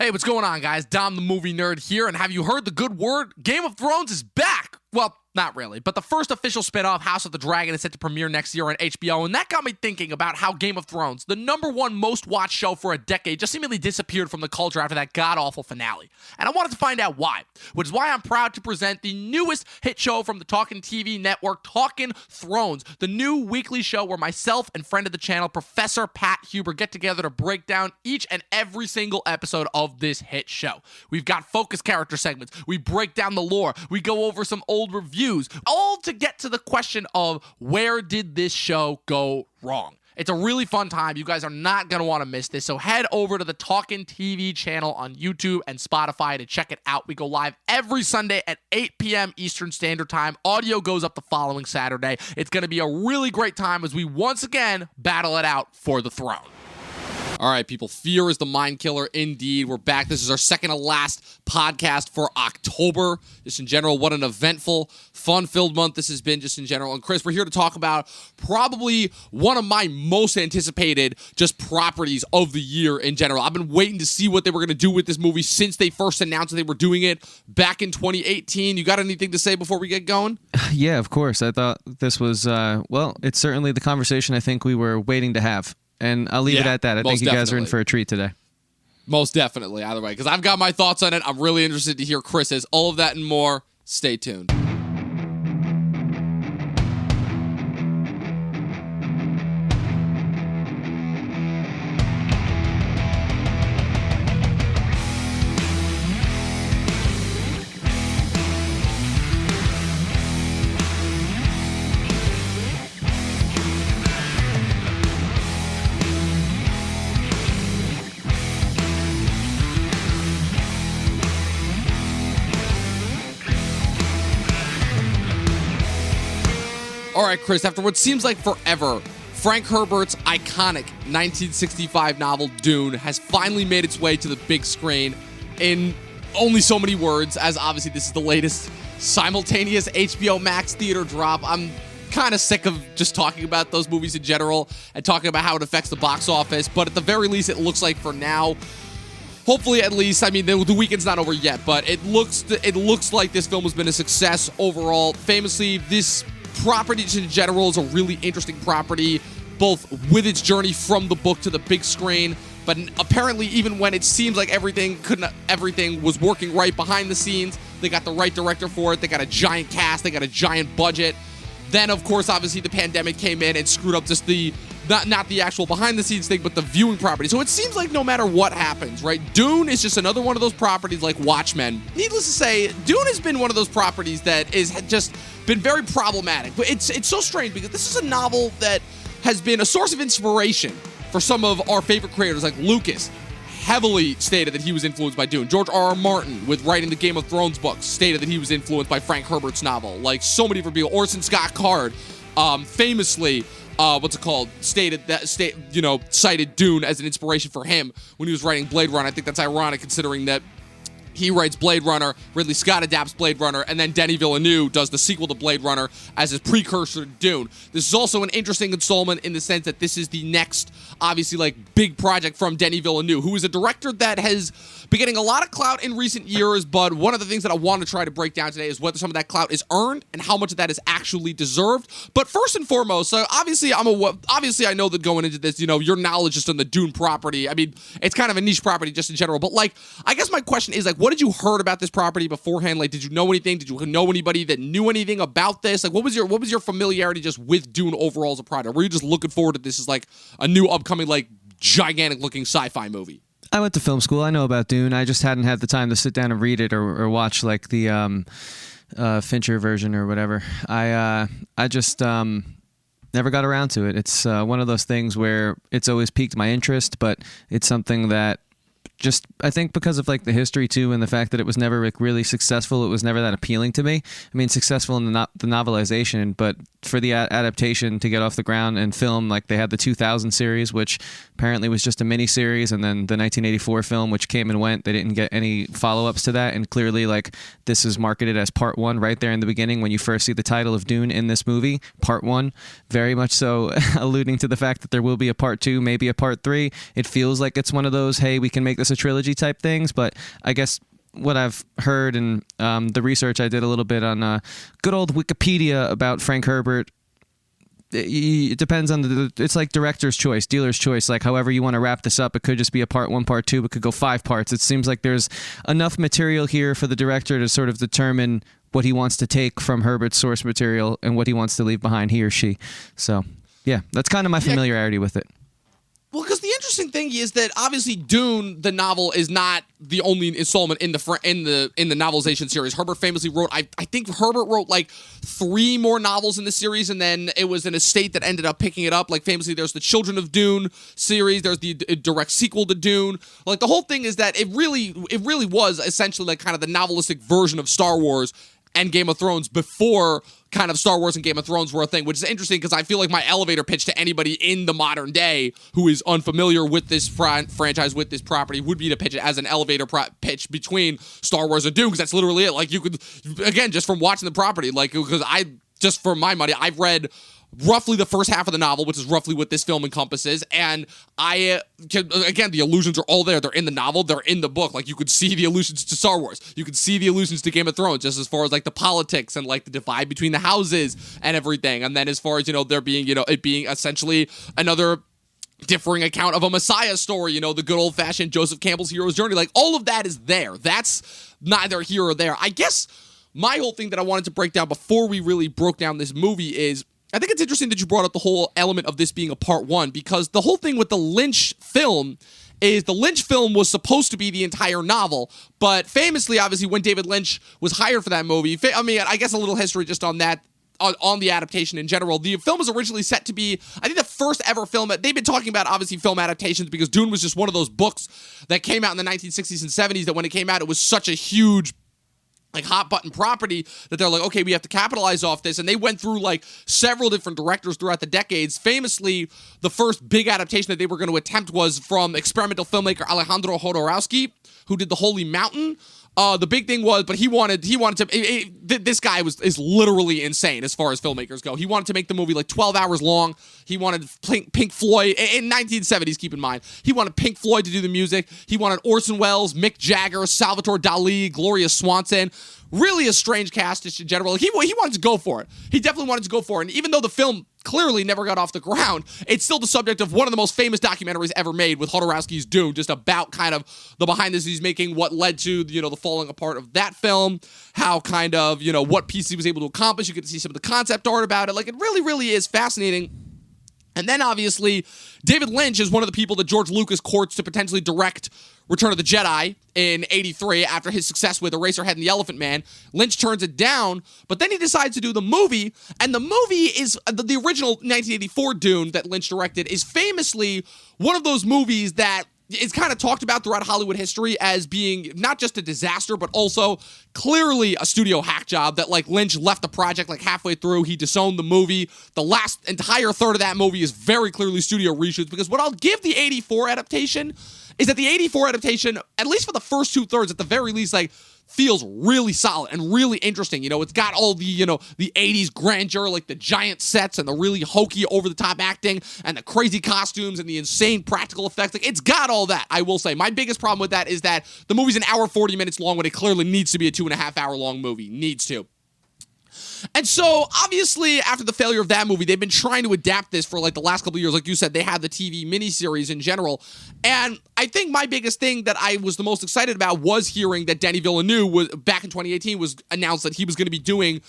Hey, what's going on, guys? Dom the Movie Nerd here, and have you heard the good word? Game of Thrones is back! Well, not really, but the first official spin-off, House of the Dragon, is set to premiere next year on HBO, and that got me thinking about how Game of Thrones, the #1 most-watched show for a decade, just seemingly disappeared from the culture after that god-awful finale. And I wanted to find out why, which is why I'm proud to present the newest hit show from the Talkin' TV network, Talkin' Thrones, the new weekly show where myself and friend of the channel, Professor Pat Huber, get together to break down each and every single episode of this hit show. We've got focus character segments, we break down the lore, we go over some old reviews, all to get to the question of where did this show go wrong? It's a really fun time. You guys are not going to want to miss this. So head over to the Talkin' TV channel on YouTube and Spotify to check it out. We go live every Sunday at 8 p.m. Eastern Standard Time. Audio goes up the following Saturday. It's going to be a really great time as we once again battle it out for the throne. All right, people, fear is the mind killer indeed. We're back. This is our second to last podcast for October. Just in general, what an eventful, fun-filled month this has been just in general. And Chris, we're here to talk about probably one of my most anticipated just properties of the year in general. I've been waiting to see what they were going to do with this movie since they first announced that they were doing it back in 2018. You got anything to say before we get going? Yeah, of course. I thought this was, it's certainly the conversation I think we were waiting to have. And I'll leave it at that. I think you guys are in for a treat today. Most definitely, either way, because I've got my thoughts on it. I'm really interested to hear Chris's. All of that and more. Stay tuned. All right, Chris, after what seems like forever, Frank Herbert's iconic 1965 novel Dune has finally made its way to the big screen in only so many words, as obviously this is the latest simultaneous HBO Max theater drop. I'm kind of sick of just talking about those movies in general and talking about how it affects the box office, but at the very least, it looks like for now, hopefully, at least, I mean, the weekend's not over yet, but it looks like this film has been a success overall. Famously, this property in general is a really interesting property, both with its journey from the book to the big screen, but apparently even when it seems like everything was working right behind the scenes, they got the right director for it, they got a giant cast, they got a giant budget. Then, of course, obviously the pandemic came in and screwed up just the not the actual behind-the-scenes thing, but the viewing property. So it seems like no matter what happens, right, Dune is just another one of those properties like Watchmen. Needless to say, Dune has been one of those properties that is just been very problematic. But it's so strange because this is a novel that has been a source of inspiration for some of our favorite creators like Lucas. Heavily stated that he was influenced by Dune. George R.R. Martin, with writing the Game of Thrones books, stated that he was influenced by Frank Herbert's novel. Like so many different people. Orson Scott Card, famously, cited Dune as an inspiration for him when he was writing Blade Runner. I think that's ironic considering that he writes Blade Runner, Ridley Scott adapts Blade Runner, and then Denis Villeneuve does the sequel to Blade Runner as his precursor to Dune. This is also an interesting installment in the sense that this is the next, obviously, like, big project from Denis Villeneuve, who is a director that has been getting a lot of clout in recent years, but one of the things that I want to try to break down today is whether some of that clout is earned and how much of that is actually deserved. But first and foremost, so obviously I know that going into this, your knowledge just on the Dune property, I mean, it's kind of a niche property just in general, but like, I guess my question is like, what did you heard about this property beforehand? Like, did you know anything? Did you know anybody that knew anything about this? Like, what was your familiarity just with Dune overall as a product? Were you just looking forward to this as like a new upcoming, like, gigantic looking sci-fi movie? I went to film school. I know about Dune. I just hadn't had the time to sit down and read it or watch like the Fincher version or whatever. I just never got around to it. It's one of those things where it's always piqued my interest, but it's something that just, I think because of like the history too and the fact that it was never like really successful, it was never that appealing to me. I mean, successful in the novelization, but for the adaptation to get off the ground and film, like they had the 2000 series, which apparently was just a mini series, and then the 1984 film, which came and went. They didn't get any follow-ups to that, and clearly like this is marketed as part one right there in the beginning when you first see the title of Dune in this movie, part one, very much so alluding to the fact that there will be a part two, maybe a part three. It feels like it's one of those, hey, we can make this this a trilogy type things, but I guess what I've heard and the research I did a little bit on good old Wikipedia about Frank Herbert, it depends on it's like director's choice, dealer's choice, like however you want to wrap this up. It could just be a part 1, part 2, it could go 5 parts. It seems like there's enough material here for the director to sort of determine what he wants to take from Herbert's source material and what he wants to leave behind, he or she. So yeah, that's kind of my familiarity with it. Well, because the interesting thing is that obviously Dune, the novel, is not the only installment in the novelization series. Herbert famously wrote, I think Herbert wrote like 3 more novels in the series, and then it was an estate that ended up picking it up. Like famously, there's the Children of Dune series. There's the direct sequel to Dune. Like the whole thing is that it really was essentially like kind of the novelistic version of Star Wars and Game of Thrones before kind of Star Wars and Game of Thrones were a thing, which is interesting because I feel like my elevator pitch to anybody in the modern day who is unfamiliar with this franchise, with this property, would be to pitch it as an elevator pitch between Star Wars and Dune, because that's literally it. Like you could, again, just from watching the property, like because just for my money, I've read roughly the first half of the novel, which is roughly what this film encompasses, and again, the allusions are all there. They're in the novel, they're in the book. Like you could see the allusions to Star Wars, you could see the allusions to Game of Thrones, just as far as like the politics and like the divide between the houses and everything. And then as far as there being it being essentially another differing account of a Messiah story, the good old-fashioned Joseph Campbell's hero's journey, like all of that is there. That's neither here or there. I guess my whole thing that I wanted to break down before we really broke down this movie is, I think it's interesting that you brought up the whole element of this being a part 1, because the whole thing with the Lynch film is the Lynch film was supposed to be the entire novel, but famously, obviously, when David Lynch was hired for that movie, I mean, I guess a little history just on that, on the adaptation in general. The film was originally set to be, I think, the first ever film. They've been talking about, obviously, film adaptations because Dune was just one of those books that came out in the 1960s and 70s that when it came out, it was such a huge, like, hot button property that they're like, okay, we have to capitalize off this. And they went through like several different directors throughout the decades. Famously, the first big adaptation that they were going to attempt was from experimental filmmaker Alejandro Jodorowsky, who did The Holy Mountain. The big thing was, but he wanted to, this guy is literally insane as far as filmmakers go. He wanted to make the movie like 12 hours long. He wanted Pink Floyd, in 1970s, keep in mind. He wanted Pink Floyd to do the music. He wanted Orson Welles, Mick Jagger, Salvatore Dali, Gloria Swanson. Really a strange cast just in general. Like he wanted to go for it. He definitely wanted to go for it. And even though the film clearly never got off the ground, it's still the subject of one of the most famous documentaries ever made with Jodorowsky's Dune, just about kind of the behind the scenes making, what led to, the falling apart of that film, how kind of, what pieces he was able to accomplish. You get to see some of the concept art about it. Like it really, really is fascinating. And then obviously, David Lynch is one of the people that George Lucas courts to potentially direct Return of the Jedi in 83 after his success with Eraserhead and the Elephant Man. Lynch turns it down, but then he decides to do the movie, and the movie is the original 1984 Dune that Lynch directed is famously one of those movies that is kind of talked about throughout Hollywood history as being not just a disaster, but also clearly a studio hack job that like Lynch left the project like halfway through. He disowned the movie. The last entire third of that movie is very clearly studio reshoots, because what I'll give the 84 adaptation is that the 84 adaptation, at least for the first 2/3, at the very least, like, feels really solid and really interesting. It's got all the, the 80s grandeur, like the giant sets and the really hokey, over-the-top acting and the crazy costumes and the insane practical effects. Like, it's got all that, I will say. My biggest problem with that is that the movie's an hour 40 minutes long when it clearly needs to be a 2.5-hour long movie. Needs to. And so, obviously, after the failure of that movie, they've been trying to adapt this for, like, the last couple of years. Like you said, they had the TV miniseries in general. And I think my biggest thing that I was the most excited about was hearing that Denis Villeneuve, was back in 2018, was announced that he was going to be doing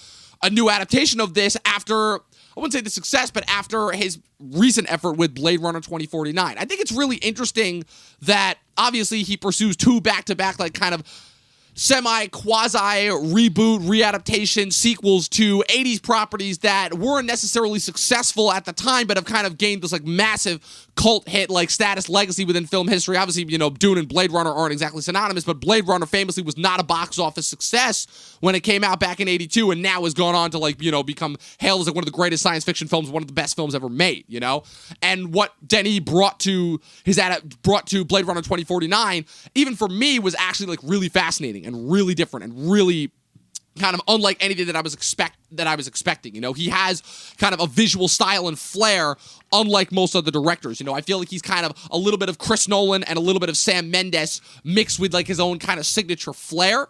a new adaptation of this after, I wouldn't say the success, but after his recent effort with Blade Runner 2049. I think it's really interesting that, obviously, he pursues 2 back-to-back, like, kind of semi-quasi reboot, readaptation sequels to 80s properties that weren't necessarily successful at the time, but have kind of gained this like massive cult hit like status legacy within film history. Obviously, Dune and Blade Runner aren't exactly synonymous, but Blade Runner famously was not a box office success when it came out back in 82, and now has gone on to become hailed as like one of the greatest science fiction films, one of the best films ever made, And what Denis brought to Blade Runner 2049, even for me, was actually like really fascinating and really different and really kind of unlike anything that I was expecting. You know, he has kind of a visual style and flair unlike most other directors. You know, I feel like he's kind of a little bit of Chris Nolan and a little bit of Sam Mendes mixed with like his own kind of signature flair.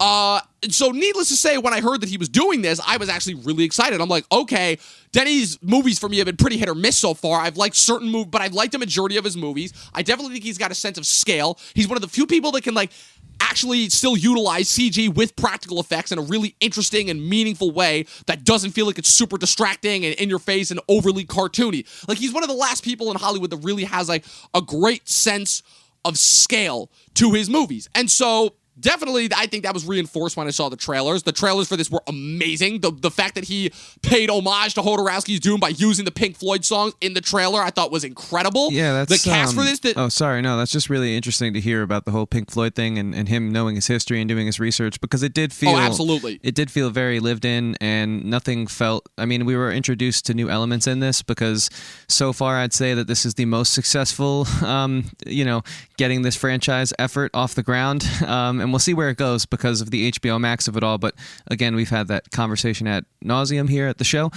So needless to say, when I heard that he was doing this, I was actually really excited. I'm like, okay, Denny's movies for me have been pretty hit or miss so far. I've liked certain movies, but I've liked the majority of his movies. I definitely think he's got a sense of scale. He's one of the few people that can like actually still utilize CG with practical effects in a really interesting and meaningful way that doesn't feel like it's super distracting and in your face and overly cartoony. Like, he's one of the last people in Hollywood that really has like a great sense of scale to his movies. And so definitely, I think that was reinforced when I saw the trailers. The trailers for this were amazing. The fact that he paid homage to Jodorowsky's Dune by using the Pink Floyd song in the trailer, I thought was incredible. Yeah, that's the cast for this. That's just really interesting to hear about the whole Pink Floyd thing and him knowing his history and doing his research, because it did feel absolutely. It did feel very lived in, and nothing felt. I mean, we were introduced to new elements in this because so far I'd say that this is the most successful, getting this franchise effort off the ground. And we'll see where it goes because of the HBO Max of it all. But again, we've had that conversation ad nauseum here at the show.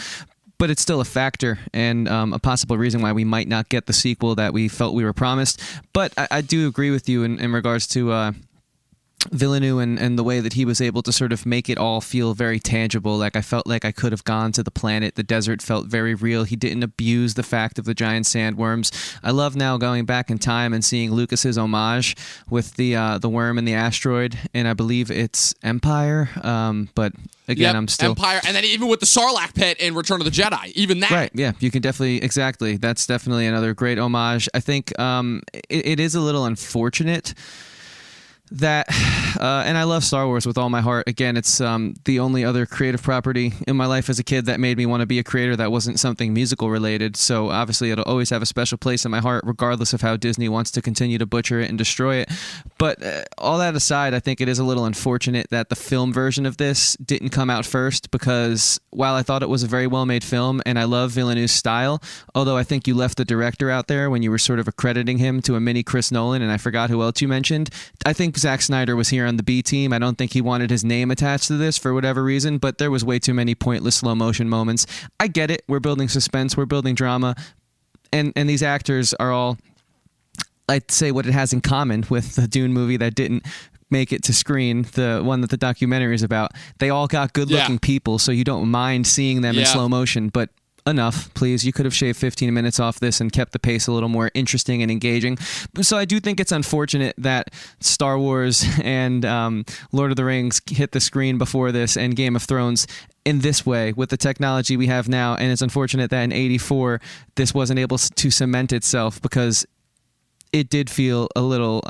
But it's still a factor and a possible reason why we might not get the sequel that we felt we were promised. But I do agree with you in regards to Villeneuve and the way that he was able to sort of make it all feel very tangible. Like, I felt like I could have gone to the planet. The desert felt very real. He didn't abuse the fact of the giant sandworms. I love now going back in time and seeing Lucas's homage with the worm and the asteroid, and I believe it's Empire. But again, I'm still Empire, and then even with the Sarlacc pit in Return of the Jedi, even that. Right? Yeah, you can definitely exactly. That's definitely another great homage. I think it is a little unfortunate that, and I love Star Wars with all my heart. Again, it's the only other creative property in my life as a kid that made me want to be a creator that wasn't something musical related. So obviously it'll always have a special place in my heart, regardless of how Disney wants to continue to butcher it and destroy it. But all that aside, I think it is a little unfortunate that the film version of this didn't come out first, because while I thought it was a very well-made film, and I love Villeneuve's style, although I think you left the director out there when you were sort of accrediting him to a mini Chris Nolan, and I forgot who else you mentioned. I think Zack Snyder was here on the B team. I don't think he wanted his name attached to this for whatever reason, but there was way too many pointless slow motion moments. I get it. We're building suspense. We're building drama. And these actors are all, I'd say, what it has in common with the Dune movie that didn't make it to screen, the one that the documentary is about. They all got good-looking people, so you don't mind seeing them in slow motion, but enough, please. You could have shaved 15 minutes off this and kept the pace a little more interesting and engaging. So I do think it's unfortunate that Star Wars and Lord of the Rings hit the screen before this, and Game of Thrones in this way with the technology we have now. And it's unfortunate that in '84 this wasn't able to cement itself, because it did feel a little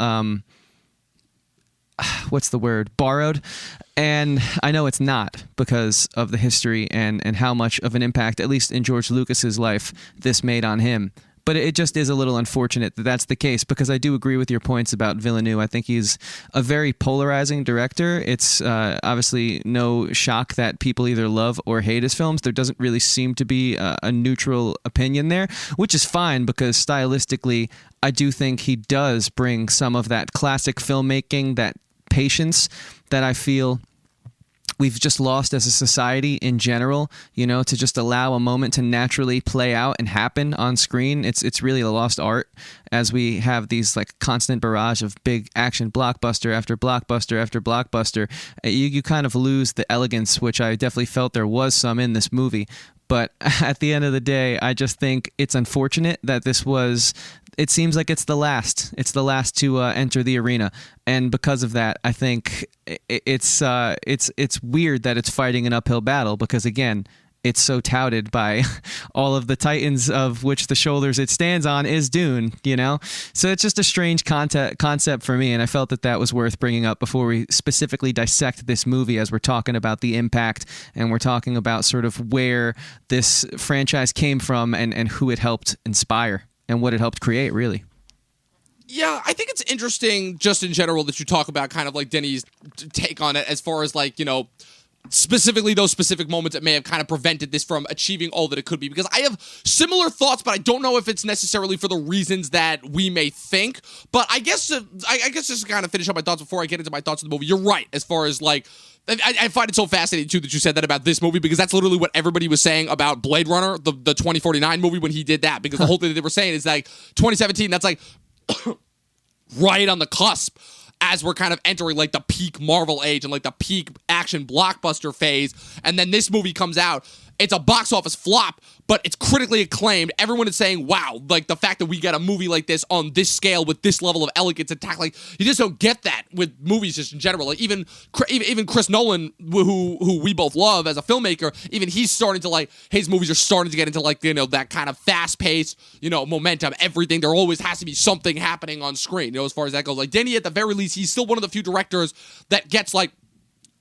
what's the word? Borrowed. And I know it's not, because of the history and how much of an impact, at least in George Lucas's life, this made on him. But it just is a little unfortunate that that's the case, because I do agree with your points about Villeneuve. I think he's a very polarizing director. It's obviously no shock that people either love or hate his films. There doesn't really seem to be a neutral opinion there, which is fine, because stylistically, I do think he does bring some of that classic filmmaking, that patience that I feel we've just lost as a society in general, to just allow a moment to naturally play out and happen on screen. It's really a lost art, as we have these like constant barrage of big action blockbuster after blockbuster after blockbuster. You kind of lose the elegance, which I definitely felt there was some in this movie. But at the end of the day, I just think it's unfortunate that this was. It seems like it's the last. It's the last to enter the arena, and because of that, I think it's weird that it's fighting an uphill battle, because again, it's so touted by all of the titans of which the shoulders it stands on is Dune. So it's just a strange concept for me, and I felt that was worth bringing up before we specifically dissect this movie, as we're talking about the impact and we're talking about sort of where this franchise came from and who it helped inspire. And what it helped create, really. Yeah, I think it's interesting just in general that you talk about kind of like Denny's take on it, as far as like, specifically those specific moments that may have kind of prevented this from achieving all that it could be, because I have similar thoughts, but I don't know if it's necessarily for the reasons that we may think. But I guess just to kind of finish up my thoughts before I get into my thoughts on the movie, you're right as far as like, I find it so fascinating too that you said that about this movie, because that's literally what everybody was saying about Blade Runner, the 2049 movie, when he did that, because the whole thing that they were saying is like 2017, that's like right on the cusp as we're kind of entering like the peak Marvel age and like the peak action blockbuster phase. And then this movie comes out. It's a box office flop, but it's critically acclaimed. Everyone is saying, wow, like the fact that we get a movie like this on this scale with this level of elegance and tact, like you just don't get that with movies just in general. Like even Chris Nolan, who we both love as a filmmaker, even he's starting to like, his movies are starting to get into like, you know, that kind of fast paced, you know, momentum, everything. There always has to be something happening on screen, you know, as far as that goes. Like Denis, at the very least, he's still one of the few directors that gets like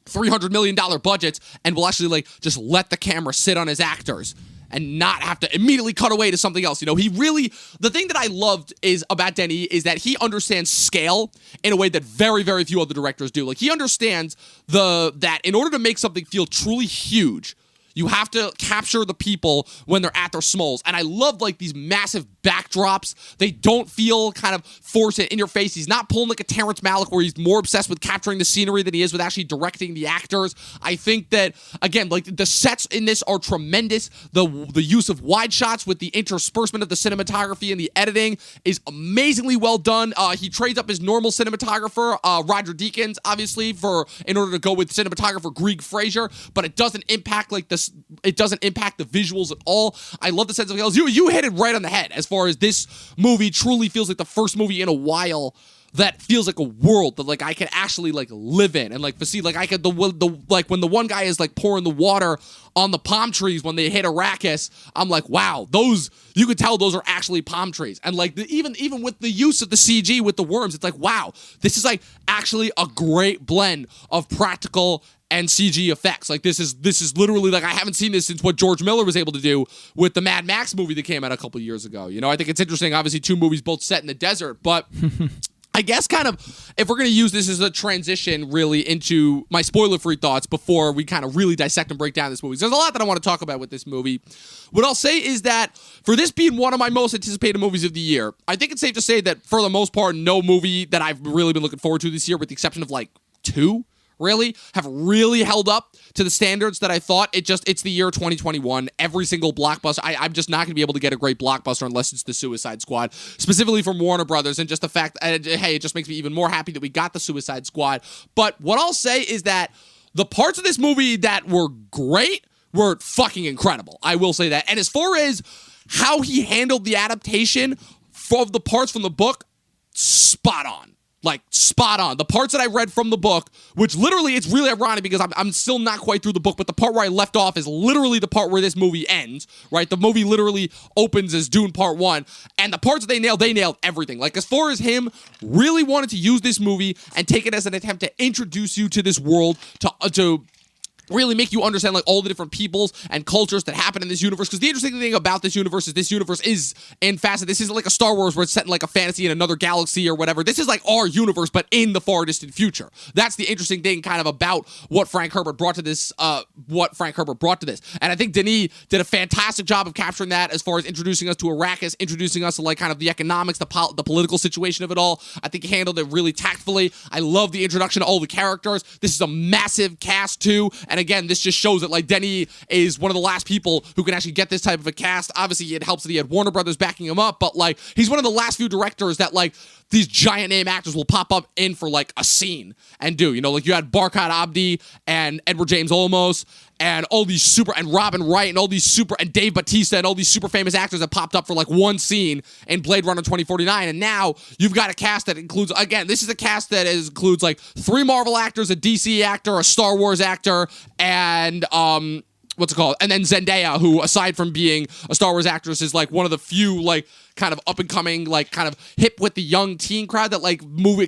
$300 million budgets and will actually like just let the camera sit on his actors and not have to immediately cut away to something else. You know, the thing that I loved about Denis is that he understands scale in a way that very, very few other directors do. Like he understands that in order to make something feel truly huge, you have to capture the people when they're at their smalls. And I love like these massive backdrops. They don't feel kind of forced in your face. He's not pulling like a Terrence Malick where he's more obsessed with capturing the scenery than he is with actually directing the actors. I think that, again, like the sets in this are tremendous. The use of wide shots with the interspersement of the cinematography and the editing is amazingly well done. He trades up his normal cinematographer, Roger Deakins, obviously, in order to go with cinematographer Greig Fraser, but it doesn't impact like the visuals at all. I love the sense of scale. You hit it right on the head as far as this movie truly feels like the first movie in a while that feels like a world that like I can actually like live in and like see like I could like when the one guy is like pouring the water on the palm trees when they hit Arrakis, I'm like, wow, those you could tell those are actually palm trees. And like even with the use of the CG with the worms, it's like, wow, this is like actually a great blend of practical and CG effects. Like this is literally like I haven't seen this since what George Miller was able to do with the Mad Max movie that came out a couple years ago. You know, I think it's interesting. Obviously, two movies both set in the desert, but I guess kind of if we're going to use this as a transition really into my spoiler-free thoughts before we kind of really dissect and break down this movie. There's a lot that I want to talk about with this movie. What I'll say is that for this being one of my most anticipated movies of the year, I think it's safe to say that for the most part, no movie that I've really been looking forward to this year, with the exception of like two, really have really held up to the standards that I thought. It's the year 2021. Every single blockbuster, I'm just not going to be able to get a great blockbuster unless it's the Suicide Squad, specifically from Warner Brothers. And just the fact, hey, it just makes me even more happy that we got the Suicide Squad. But what I'll say is that the parts of this movie that were great were fucking incredible. I will say that. And as far as how he handled the adaptation of the parts from the book, spot on. Like, spot on. The parts that I read from the book, which literally, it's really ironic because I'm still not quite through the book, but the part where I left off is literally the part where this movie ends, right? The movie literally opens as Dune Part 1, and the parts that they nailed everything. Like, as far as him really wanted to use this movie and take it as an attempt to introduce you to this world, to really make you understand like all the different peoples and cultures that happen in this universe. Because the interesting thing about this universe is in facet, this isn't like a Star Wars where it's set in like a fantasy in another galaxy or whatever. This is like our universe, but in the far distant future. That's the interesting thing kind of about what Frank Herbert brought to this, And I think Denis did a fantastic job of capturing that as far as introducing us to Arrakis, introducing us to like kind of the economics, the political situation of it all. I think he handled it really tactfully. I love the introduction to all the characters. This is a massive cast too. And again, this just shows that like Denis is one of the last people who can actually get this type of a cast. Obviously, it helps that he had Warner Brothers backing him up, but like he's one of the last few directors that like these giant name actors will pop up in for like a scene and do. You know, like you had Barkhad Abdi and Edward James Olmos and all these and Robin Wright and all these and Dave Bautista and all these super famous actors that popped up for like one scene in Blade Runner 2049. And now you've got a cast that includes, again, this is a cast that includes like 3 Marvel actors, a DC actor, a Star Wars actor, and what's it called? And then Zendaya, who aside from being a Star Wars actress is like one of the few like kind of up and coming, like kind of hip with the young teen crowd that like movie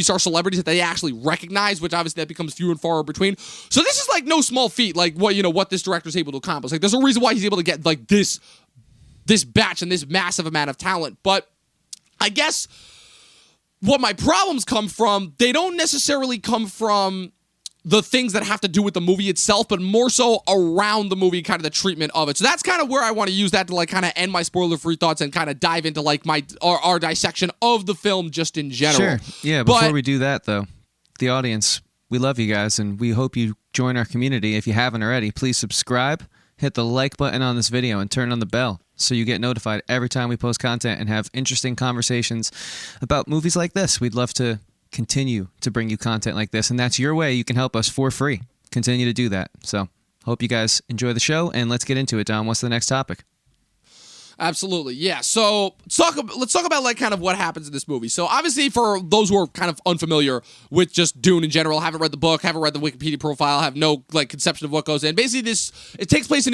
star celebrities that they actually recognize, which obviously that becomes few and far between. So this is like no small feat, like what this director is able to accomplish. Like there's a reason why he's able to get like this batch and this massive amount of talent. But I guess what my problems come from, they don't necessarily come from the things that have to do with the movie itself, but more so around the movie, kind of the treatment of it. So that's kind of where I want to use that to like kind of end my spoiler-free thoughts and kind of dive into like our dissection of the film just in general. Sure. Yeah, before we do that though, the audience, we love you guys and we hope you join our community. If you haven't already, please subscribe, hit the like button on this video, and turn on the bell so you get notified every time we post content and have interesting conversations about movies like this. We'd love to continue to bring you content like this, and that's your way you can help us for free. Continue to do that. So hope you guys enjoy the show, and let's get into it. Don, what's the next topic? Absolutely, yeah. So let's talk about like kind of what happens in this movie. So obviously, for those who are kind of unfamiliar with just Dune in general, haven't read the book, haven't read the Wikipedia profile, have no like conception of what goes in. Basically, it takes place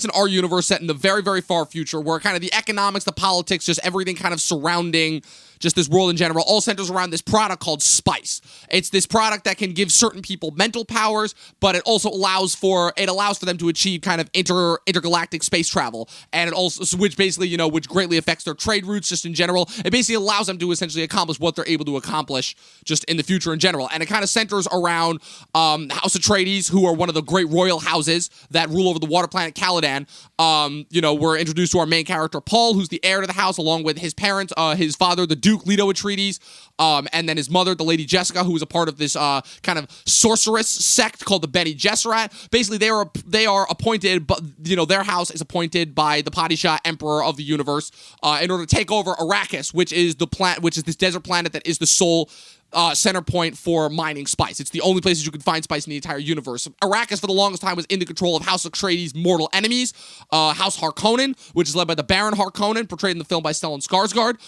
in our universe set in the very, very far future, where kind of the economics, the politics, just everything kind of surrounding just this world in general all centers around this product called spice. It's this product that can give certain people mental powers, but it also allows for them to achieve kind of intergalactic space travel, and it also, which basically, which greatly affects their trade routes just in general. It basically allows them to essentially accomplish what they're able to accomplish just in the future in general. And it kind of centers around House Atreides, who are one of the great royal houses that rule over the water planet Caladan. We're introduced to our main character, Paul, who's the heir to the house, along with his parents, his father, the Duke Leto Atreides, and then his mother, the Lady Jessica, who is a part of this kind of sorceress sect called the Bene Gesserit. Basically, they are appointed, but their house is appointed by the Padishah Emperor of the universe in order to take over Arrakis, which is this desert planet that is the sole center point for mining spice. It's the only places you can find spice in the entire universe. Arrakis, for the longest time, was in the control of House Atreides' mortal enemies, House Harkonnen, which is led by the Baron Harkonnen, portrayed in the film by Stellan Skarsgård.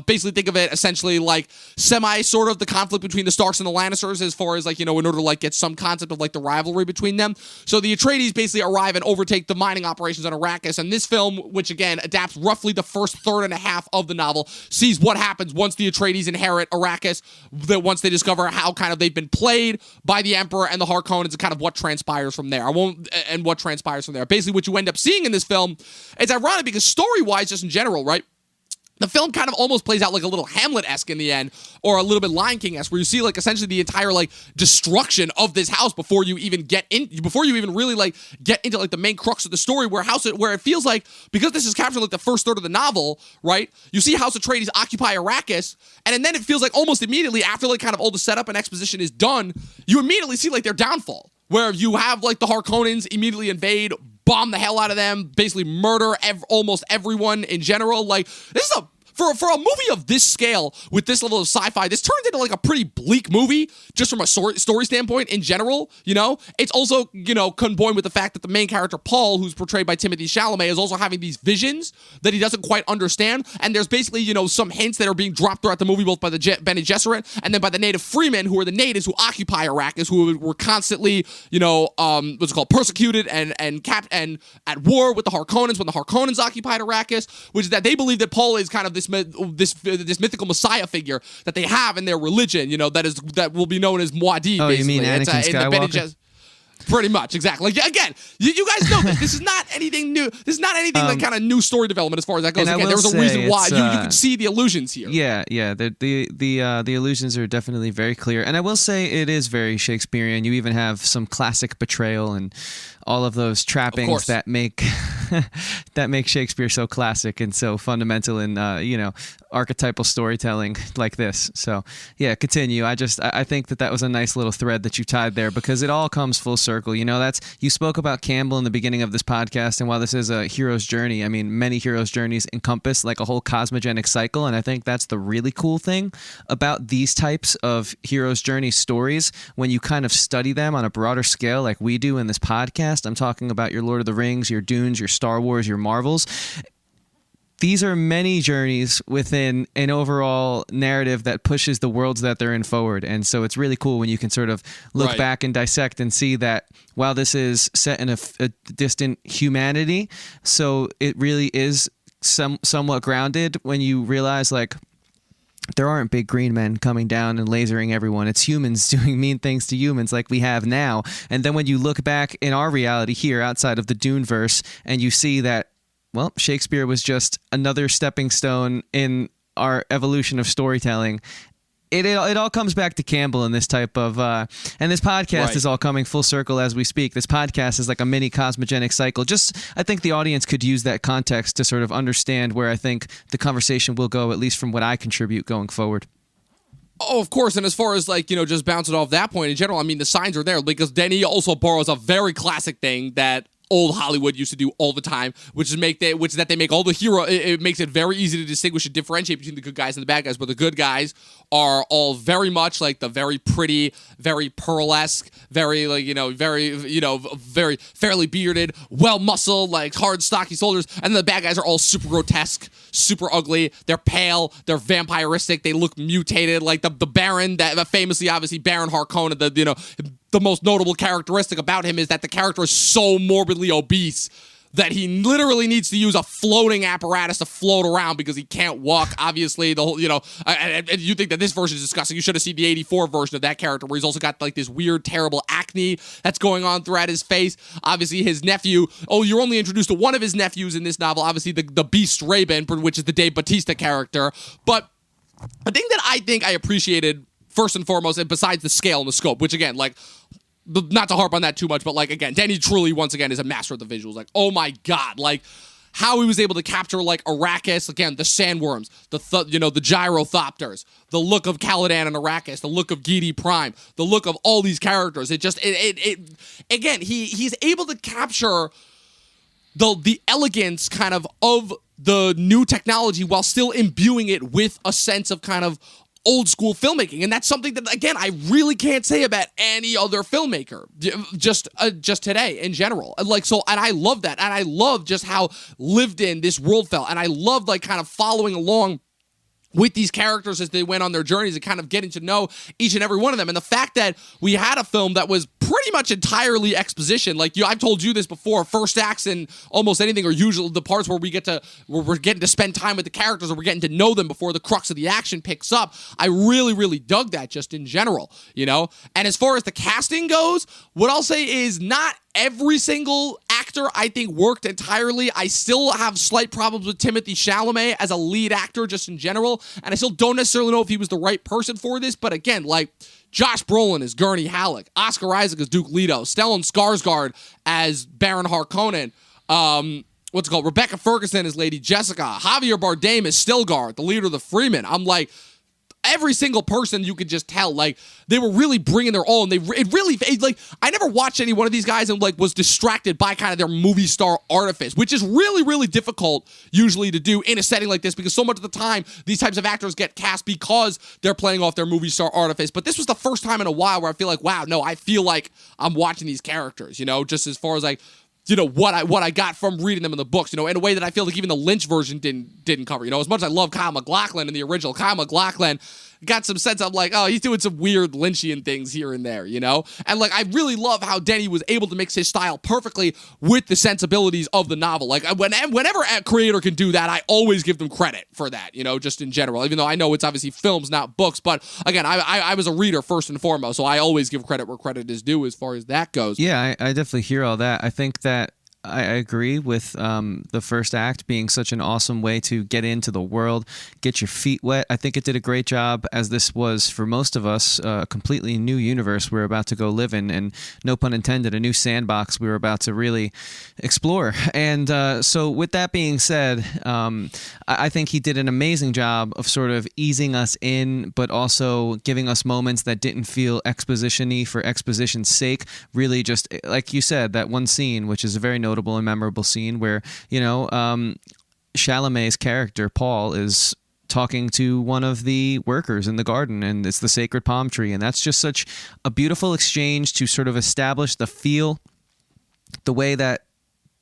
Basically, think of it essentially like sort of the conflict between the Starks and the Lannisters, as far as like, in order to like get some concept of like the rivalry between them. So the Atreides basically arrive and overtake the mining operations on Arrakis, and this film, which again adapts roughly the first third and a half of the novel, sees what happens once the Atreides inherit Arrakis, that once they discover how kind of they've been played by the Emperor and the Harkonnens, and kind of what transpires from there. Basically, what you end up seeing in this film, it's ironic because story-wise, just in general, right? The film kind of almost plays out like a little Hamlet-esque in the end, or a little bit Lion King-esque, where you see like essentially the entire like destruction of this house before you even really like get into like the main crux of the story, where it feels like, because this is captured like the first third of the novel, right? You see House Atreides occupy Arrakis, and then it feels like almost immediately after like kind of all the setup and exposition is done, you immediately see like their downfall, where you have like the Harkonnens immediately invade, bomb the hell out of them, basically murder almost everyone in general. Like, this is for a movie of this scale with this level of sci-fi, this turns into like a pretty bleak movie just from a story standpoint in general. It's also combined with the fact that the main character Paul, who's portrayed by Timothée Chalamet, is also having these visions that he doesn't quite understand. And there's basically some hints that are being dropped throughout the movie, both by the Bene Gesserit and then by the native freemen, who are the natives who occupy Arrakis, who were constantly persecuted and at war with the Harkonnens when the Harkonnens occupied Arrakis, which is that they believe that Paul is kind of this mythical messiah figure that they have in their religion, that will be known as Muad'Dib. Oh, basically. you mean Anakin Skywalker? Pretty much, exactly. Like, again, you guys know this. This is not anything new. This is not anything like kind of new story development as far as that goes. Again, there's a reason why you can see the allusions here. Yeah. The allusions are definitely very clear, and I will say it is very Shakespearean. You even have some classic betrayal and all of those trappings that make Shakespeare so classic and so fundamental in archetypal storytelling like this. So yeah, continue. I think that was a nice little thread that you tied there, because it all comes full circle. You spoke about Campbell in the beginning of this podcast, and while this is a hero's journey, I mean, many hero's journeys encompass like a whole cosmogenic cycle, and I think that's the really cool thing about these types of hero's journey stories. When you kind of study them on a broader scale like we do in this podcast, I'm talking about your Lord of the Rings, your Dunes, your Star Wars, your Marvels. These are many journeys within an overall narrative that pushes the worlds that they're in forward. And so it's really cool when you can sort of look back and dissect and see that while this is set in a distant humanity, so it really is somewhat grounded when you realize, like, there aren't big green men coming down and lasering everyone. It's humans doing mean things to humans like we have now. And then when you look back in our reality here outside of the Dune verse, and you see that, well, Shakespeare was just another stepping stone in our evolution of storytelling, it all comes back to Campbell and this type of and this podcast is all coming full circle as we speak. This podcast is like a mini cosmogenic cycle. Just I think the audience could use that context to sort of understand where I think the conversation will go, at least from what I contribute going forward. Oh, of course, and as far as, like, you know, just bouncing off that point in general, I mean, the signs are there, because Denny also borrows a very classic thing that old Hollywood used to do all the time, which is that they make all the hero. It makes it very easy to distinguish and differentiate between the good guys and the bad guys. But the good guys are all very much like the very pretty, very pearlesque, very very fairly bearded, well muscled, like hard, stocky soldiers. And the bad guys are all super grotesque, super ugly. They're pale. They're vampiristic. They look mutated, like the Baron, that famously, obviously, Baron Harkonnen. The most notable characteristic about him is that the character is so morbidly obese that he literally needs to use a floating apparatus to float around because he can't walk. Obviously, the whole, and you think that this version is disgusting. You should have seen the 84 version of that character, where he's also got like this weird, terrible acne that's going on throughout his face. Obviously, his nephew, you're only introduced to one of his nephews in this novel, obviously the Beast Raven, which is the Dave Bautista character. But a thing that I appreciated first and foremost, and besides the scale and the scope, which again, like, not to harp on that too much, but like, again, Denny truly, once again, is a master of the visuals. Like, oh my God, like how he was able to capture like Arrakis, again, the sandworms, the gyrothopters, the look of Caladan and Arrakis, the look of Gedi Prime, the look of all these characters. Again, he's able to capture the elegance kind of the new technology while still imbuing it with a sense of kind of old school filmmaking. And that's something that, again, I really can't say about any other filmmaker just today in general. And I love that. And I love just how lived in this world felt. And I love like kind of following along with these characters as they went on their journeys and kind of getting to know each and every one of them. And the fact that we had a film that was pretty much entirely exposition, like I've told you this before, first acts and almost anything are usually the parts where we're getting to spend time with the characters, or we're getting to know them before the crux of the action picks up. I really, really dug that just in general, And as far as the casting goes, what I'll say is not every single actor, I think, worked entirely. I still have slight problems with Timothée Chalamet as a lead actor just in general, and I still don't necessarily know if he was the right person for this, but again, like, Josh Brolin as Gurney Halleck, Oscar Isaac as Duke Leto, Stellan Skarsgård as Baron Harkonnen, Rebecca Ferguson as Lady Jessica, Javier Bardem as Stilgar, the leader of the Freemen. I'm like, every single person, you could just tell, like, they were really bringing their all, and I never watched any one of these guys and like was distracted by kind of their movie star artifice, which is really, really difficult usually to do in a setting like this, because so much of the time these types of actors get cast because they're playing off their movie star artifice. But this was the first time in a while where I feel like, wow, no, I feel like I'm watching these characters, just as far as like, what I got from reading them in the books, in a way that I feel like even the Lynch version didn't cover. As much as I love Kyle MacLachlan in the original, Kyle MacLachlan got some sense of like, oh, he's doing some weird Lynchian things here and there, And like, I really love how Denny was able to mix his style perfectly with the sensibilities of the novel. Like, whenever a creator can do that, I always give them credit for that, just in general, even though I know it's obviously films, not books. But again, I was a reader first and foremost, so I always give credit where credit is due as far as that goes. Yeah, I definitely hear all that. I think that I agree with the first act being such an awesome way to get into the world, get your feet wet. I think it did a great job, as this was, for most of us, a completely new universe we're about to go live in, and no pun intended, a new sandbox we were about to really explore. And so with that being said, I think he did an amazing job of sort of easing us in, but also giving us moments that didn't feel exposition-y for exposition's sake. Really just, like you said, that one scene, which is a very notable and memorable scene where, Chalamet's character, Paul, is talking to one of the workers in the garden, and it's the sacred palm tree. And that's just such a beautiful exchange to sort of establish the feel, the way that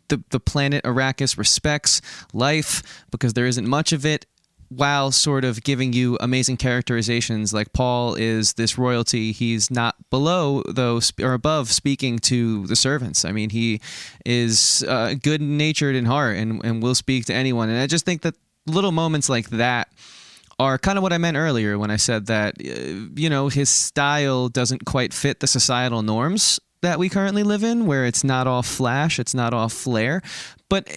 the planet Arrakis respects life, because there isn't much of it, while sort of giving you amazing characterizations. Like, Paul is this royalty. He's not below, though, or above speaking to the servants. I mean, he is good-natured in heart and will speak to anyone. And I just think that little moments like that are kind of what I meant earlier when I said that, his style doesn't quite fit the societal norms that we currently live in, where it's not all flash, it's not all flair. But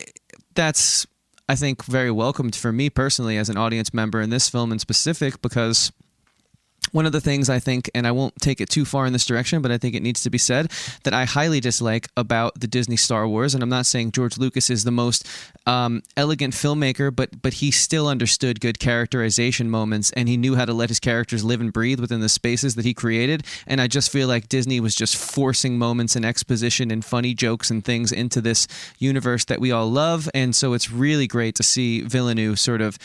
that's, I think, very welcomed for me personally as an audience member in this film in specific, because One of the things I think, and I won't take it too far in this direction, but I think it needs to be said, that I highly dislike about the Disney Star Wars, and I'm not saying George Lucas is the most elegant filmmaker, but he still understood good characterization moments, and he knew how to let his characters live and breathe within the spaces that he created. And I just feel like Disney was just forcing moments and exposition and funny jokes and things into this universe that we all love. And so it's really great to see Villeneuve sort of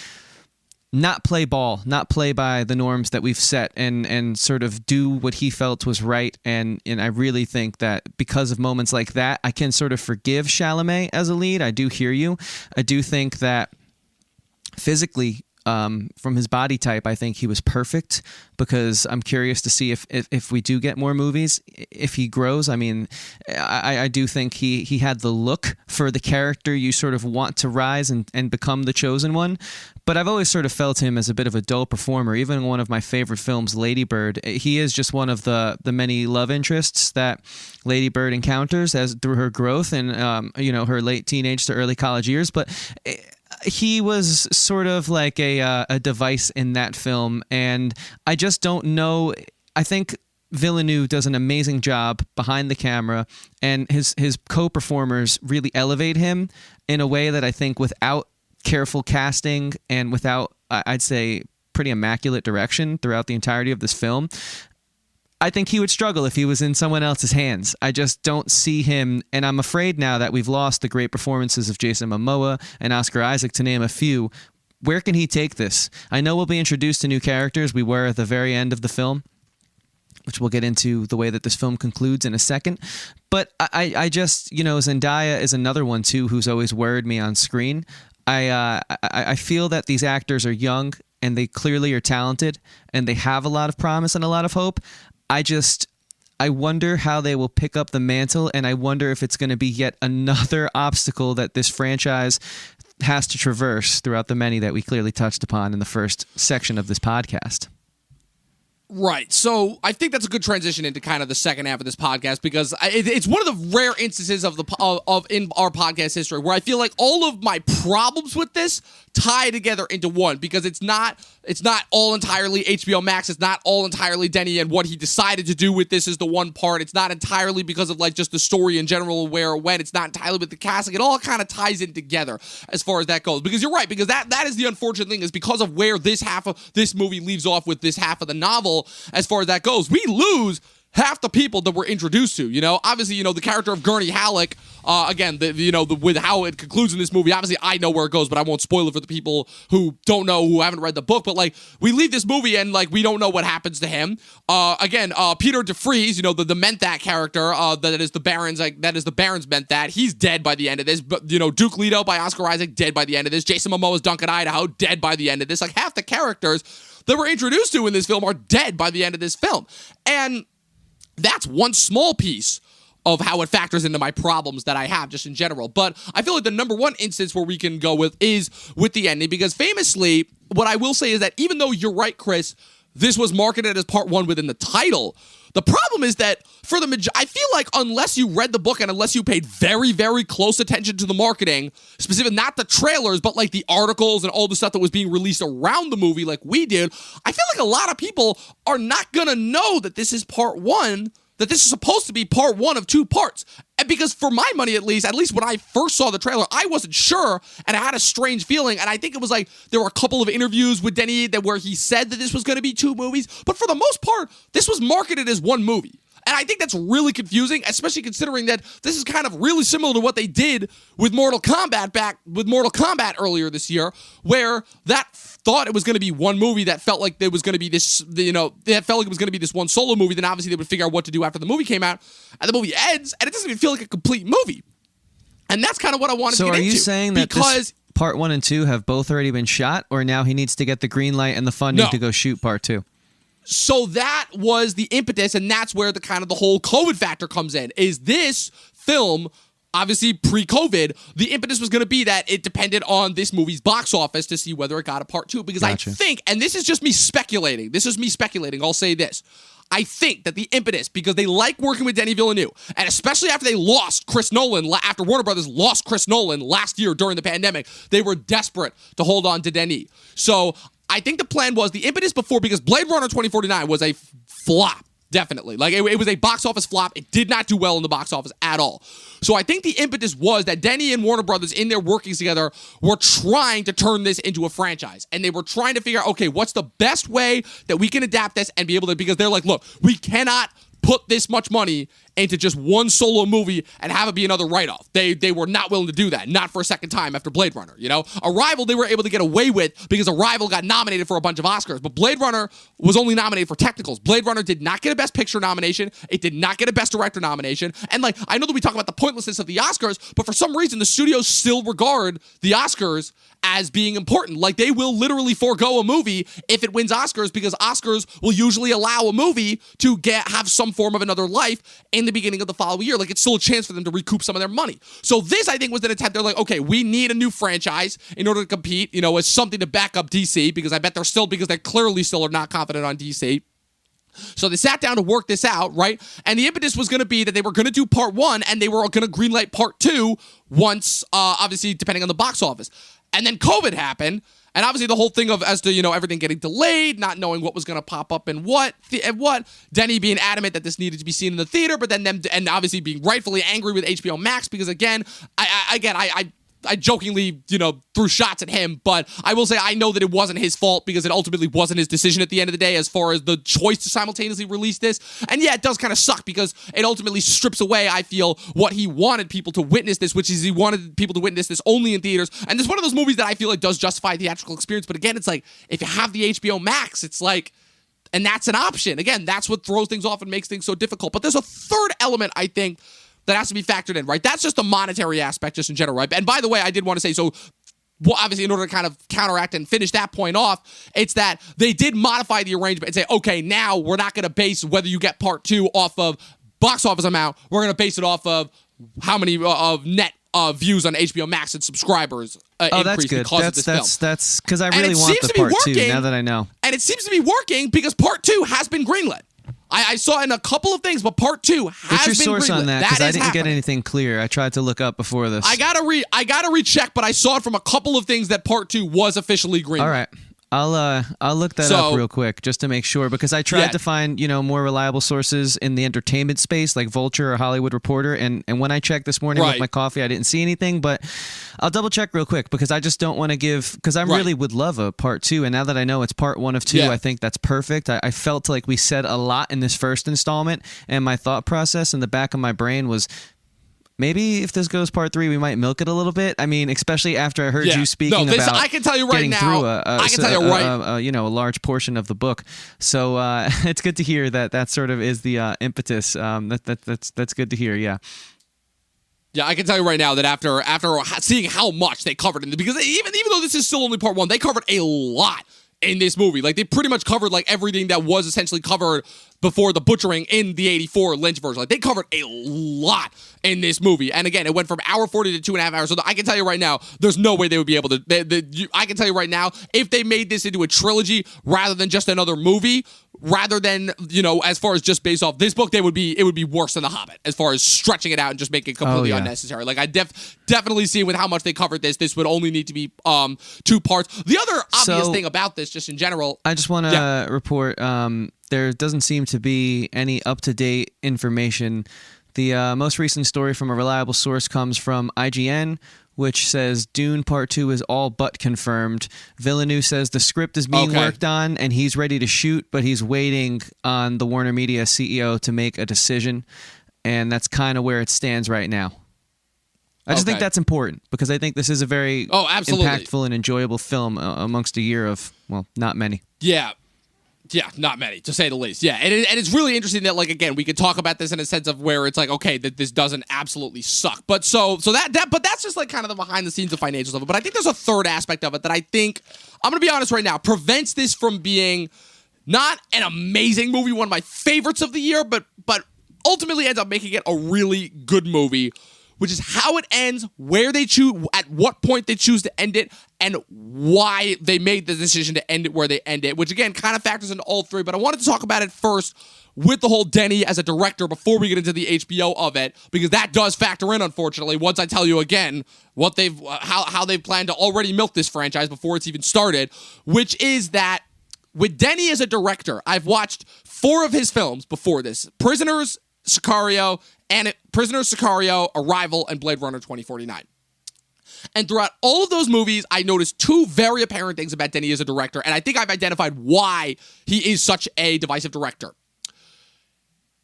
not play ball, not play by the norms that we've set, and sort of do what he felt was right. And I really think that because of moments like that, I can sort of forgive Chalamet as a lead. I do hear you. I do think that physically, from his body type, I think he was perfect, because I'm curious to see if we do get more movies, if he grows. I mean, I do think he had the look for the character you sort of want to rise and become the chosen one. But I've always sort of felt him as a bit of a dull performer. Even in one of my favorite films, Lady Bird, he is just one of the many love interests that Lady Bird encounters as through her growth and her late teenage to early college years. But he was sort of like a device in that film, and I just don't know. I think Villeneuve does an amazing job behind the camera, and his co-performers really elevate him in a way that I think without careful casting and without, I'd say, pretty immaculate direction throughout the entirety of this film, I think he would struggle if he was in someone else's hands. I just don't see him, and I'm afraid now that we've lost the great performances of Jason Momoa and Oscar Isaac, to name a few. Where can he take this? I know we'll be introduced to new characters. We were at the very end of the film, which we'll get into the way that this film concludes in a second. But I just, Zendaya is another one too who's always worried me on screen. I feel that these actors are young and they clearly are talented and they have a lot of promise and a lot of hope. I wonder how they will pick up the mantle, and I wonder if it's going to be yet another obstacle that this franchise has to traverse throughout the many that we clearly touched upon in the first section of this podcast. Right. So I think that's a good transition into kind of the second half of this podcast, because it's one of the rare instances of in our podcast history where I feel like all of my problems with this tie together into one, because it's not all entirely HBO Max. It's not all entirely Denny and what he decided to do with this is the one part. It's not entirely because of like just the story in general, where it went. It's not entirely with the casting. It all kind of ties in together as far as that goes, because you're right, because that is the unfortunate thing, is because of where this half of this movie leaves off with this half of the novel. As far as that goes, we lose half the people that we're introduced to. Obviously, the character of Gurney Halleck, again, with how it concludes in this movie, obviously I know where it goes, but I won't spoil it for the people who don't know, who haven't read the book. But like, we leave this movie and like we don't know what happens to him. Again, Peter DeFries, the Menthat character, that is the Baron's Menthat. He's dead by the end of this. But Duke Leto by Oscar Isaac, dead by the end of this. Jason Momoa's Duncan Idaho, dead by the end of this. Like, half the characters that we're introduced to in this film are dead by the end of this film. And that's one small piece of how it factors into my problems that I have just in general. But I feel like the number one instance where we can go with is with the ending, because famously, what I will say is that even though you're right, Chris, this was marketed as part one within the title, the problem is that I feel like unless you read the book and unless you paid very, very close attention to the marketing, specific, not the trailers, but like the articles and all the stuff that was being released around the movie like we did, I feel like a lot of people are not going to know that this is part one, that this is supposed to be part one of two parts. And because for my money, at least when I first saw the trailer, I wasn't sure, and I had a strange feeling. And I think it was like there were a couple of interviews with Denny where he said that this was going to be two movies, but for the most part, this was marketed as one movie. And I think that's really confusing, especially considering that this is kind of really similar to what they did with Mortal Kombat earlier this year, where that thought it was going to be one movie that felt like there was going to be this, that felt like it was going to be this one solo movie. Then obviously they would figure out what to do after the movie came out, and the movie ends, and it doesn't even feel like a complete movie. And that's kind of what I wanted to get into. So are you saying that this part 1 and 2 have both already been shot, or now he needs to get the green light and the funding to go shoot part 2? So that was the impetus, and that's where the whole COVID factor comes in. Is this film, obviously pre-COVID, the impetus was going to be that it depended on this movie's box office to see whether it got a part 2. Because gotcha. I think, and this is just me speculating, I'll say this. I think that the impetus, because they like working with Denis Villeneuve, and especially after they lost Chris Nolan, after Warner Brothers lost Chris Nolan last year during the pandemic, they were desperate to hold on to Denis. So I think the plan was the impetus before, because Blade Runner 2049 was a flop. Definitely. Like, it was a box office flop. It did not do well in the box office at all. So I think the impetus was that Denny and Warner Brothers, in their workings together, were trying to turn this into a franchise. And they were trying to figure out, okay, what's the best way that we can adapt this and be able to, because they're like, look, we cannot put this much money into just one solo movie and have it be another write-off. They were not willing to do that, not for a second time after Blade Runner, you know? Arrival, they were able to get away with because Arrival got nominated for a bunch of Oscars, but Blade Runner was only nominated for technicals. Blade Runner did not get a Best Picture nomination. It did not get a Best Director nomination. And, like, I know that we talk about the pointlessness of the Oscars, but for some reason, the studios still regard the Oscars as being important. Like, they will literally forego a movie if it wins Oscars, because Oscars will usually allow a movie to have some form of another life in the beginning of the following year. Like, it's still a chance for them to recoup some of their money. So this, I think, was an attempt. They're like, okay, we need a new franchise in order to compete, you know, as something to back up DC, because I bet because they clearly still are not confident on DC. So they sat down to work this out, right? And the impetus was going to be that they were going to do part 1 and they were going to greenlight part 2 once, obviously, depending on the box office. And then COVID happened. And obviously the whole thing of, as to, you know, everything getting delayed, not knowing what was going to pop up and what, Denny being adamant that this needed to be seen in the theater, but then them, and obviously being rightfully angry with HBO Max, because again, I jokingly, you know, threw shots at him, but I will say I know that it wasn't his fault, because it ultimately wasn't his decision at the end of the day as far as the choice to simultaneously release this. And yeah, it does kind of suck, because it ultimately strips away, I feel, what he wanted people to witness this, which is he wanted people to witness this only in theaters. And it's one of those movies that I feel like does justify theatrical experience. But again, it's like, if you have the HBO Max, it's like, and that's an option. Again, that's what throws things off and makes things so difficult. But there's a third element, I think, that has to be factored in, right? That's just the monetary aspect, just in general, right? And by the way, I did want to say, so, well, obviously, in order to kind of counteract and finish that point off, it's that they did modify the arrangement and say, okay, now we're not going to base whether you get part 2 off of box office amount. We're going to base it off of how many of net views on HBO Max and subscribers increase because of this film. That's because I really want the part 2 now that I know. And it seems to be working, because part 2 has been greenlit. I saw in a couple of things, but part 2 has been greenlit. What's your source on that? Because I didn't get anything clear. I tried to look up before this. I gotta recheck, but I saw it from a couple of things that part 2 was officially greenlit. All right. I'll look that up real quick just to make sure, because I tried to find, you know, more reliable sources in the entertainment space like Vulture or Hollywood Reporter, and when I checked this morning with my coffee, I didn't see anything, but I'll double check real quick, because I just don't want to give, because I really would love a part 2, and now that I know it's part 1 of 2, I think that's perfect. I felt like we said a lot in this first installment, and my thought process in the back of my brain was, maybe if this goes part 3, we might milk it a little bit. I mean, especially after I heard you speaking about I can tell you right getting now, through a a large portion of the book. So it's good to hear that sort of is the impetus. That's good to hear. Yeah. Yeah, I can tell you right now that after seeing how much they covered in because even though this is still only part 1, they covered a lot in this movie. Like, they pretty much covered like everything that was essentially covered before the butchering in the 84 Lynch version. Like, they covered a lot in this movie. And again, it went from hour 40 to 2.5 hours. So I can tell you right now, there's no way they would be able to. I can tell you right now, if they made this into a trilogy rather than just another movie, rather than, you know, as far as just based off this book, it would be worse than The Hobbit as far as stretching it out and just making it completely unnecessary. Like, I definitely see with how much they covered this would only need to be 2 parts. The other obvious thing about this, just in general, I just want to report. There doesn't seem to be any up-to-date information. The most recent story from a reliable source comes from IGN, which says Dune Part 2 is all but confirmed. Villeneuve says the script is being worked on and he's ready to shoot, but he's waiting on the Warner Media CEO to make a decision, and that's kind of where it stands right now. I just think that's important, because I think this is a very impactful and enjoyable film amongst a year of, well, not many. Yeah, not many, to say the least. Yeah, and it's really interesting that, like, again, we could talk about this in a sense of where it's like, okay, that this doesn't absolutely suck. But but that's just like kind of the behind the scenes of financials of it. But I think there's a third aspect of it that I think, I'm going to be honest right now, prevents this from being not an amazing movie, one of my favorites of the year, but ultimately ends up making it a really good movie, which is how it ends, where they choose, at what point they choose to end it, and why they made the decision to end it where they end it, which again kind of factors into all three. But I wanted to talk about it first with the whole Denny as a director before we get into the HBO of it, because that does factor in, unfortunately, once I tell you again what they've how they've planned to already milk this franchise before it's even started, which is that with Denny as a director, I've watched 4 of his films before this: Prisoners, Sicario, Arrival, and Blade Runner 2049. And throughout all of those movies, I noticed 2 very apparent things about Denny as a director, and I think I've identified why he is such a divisive director.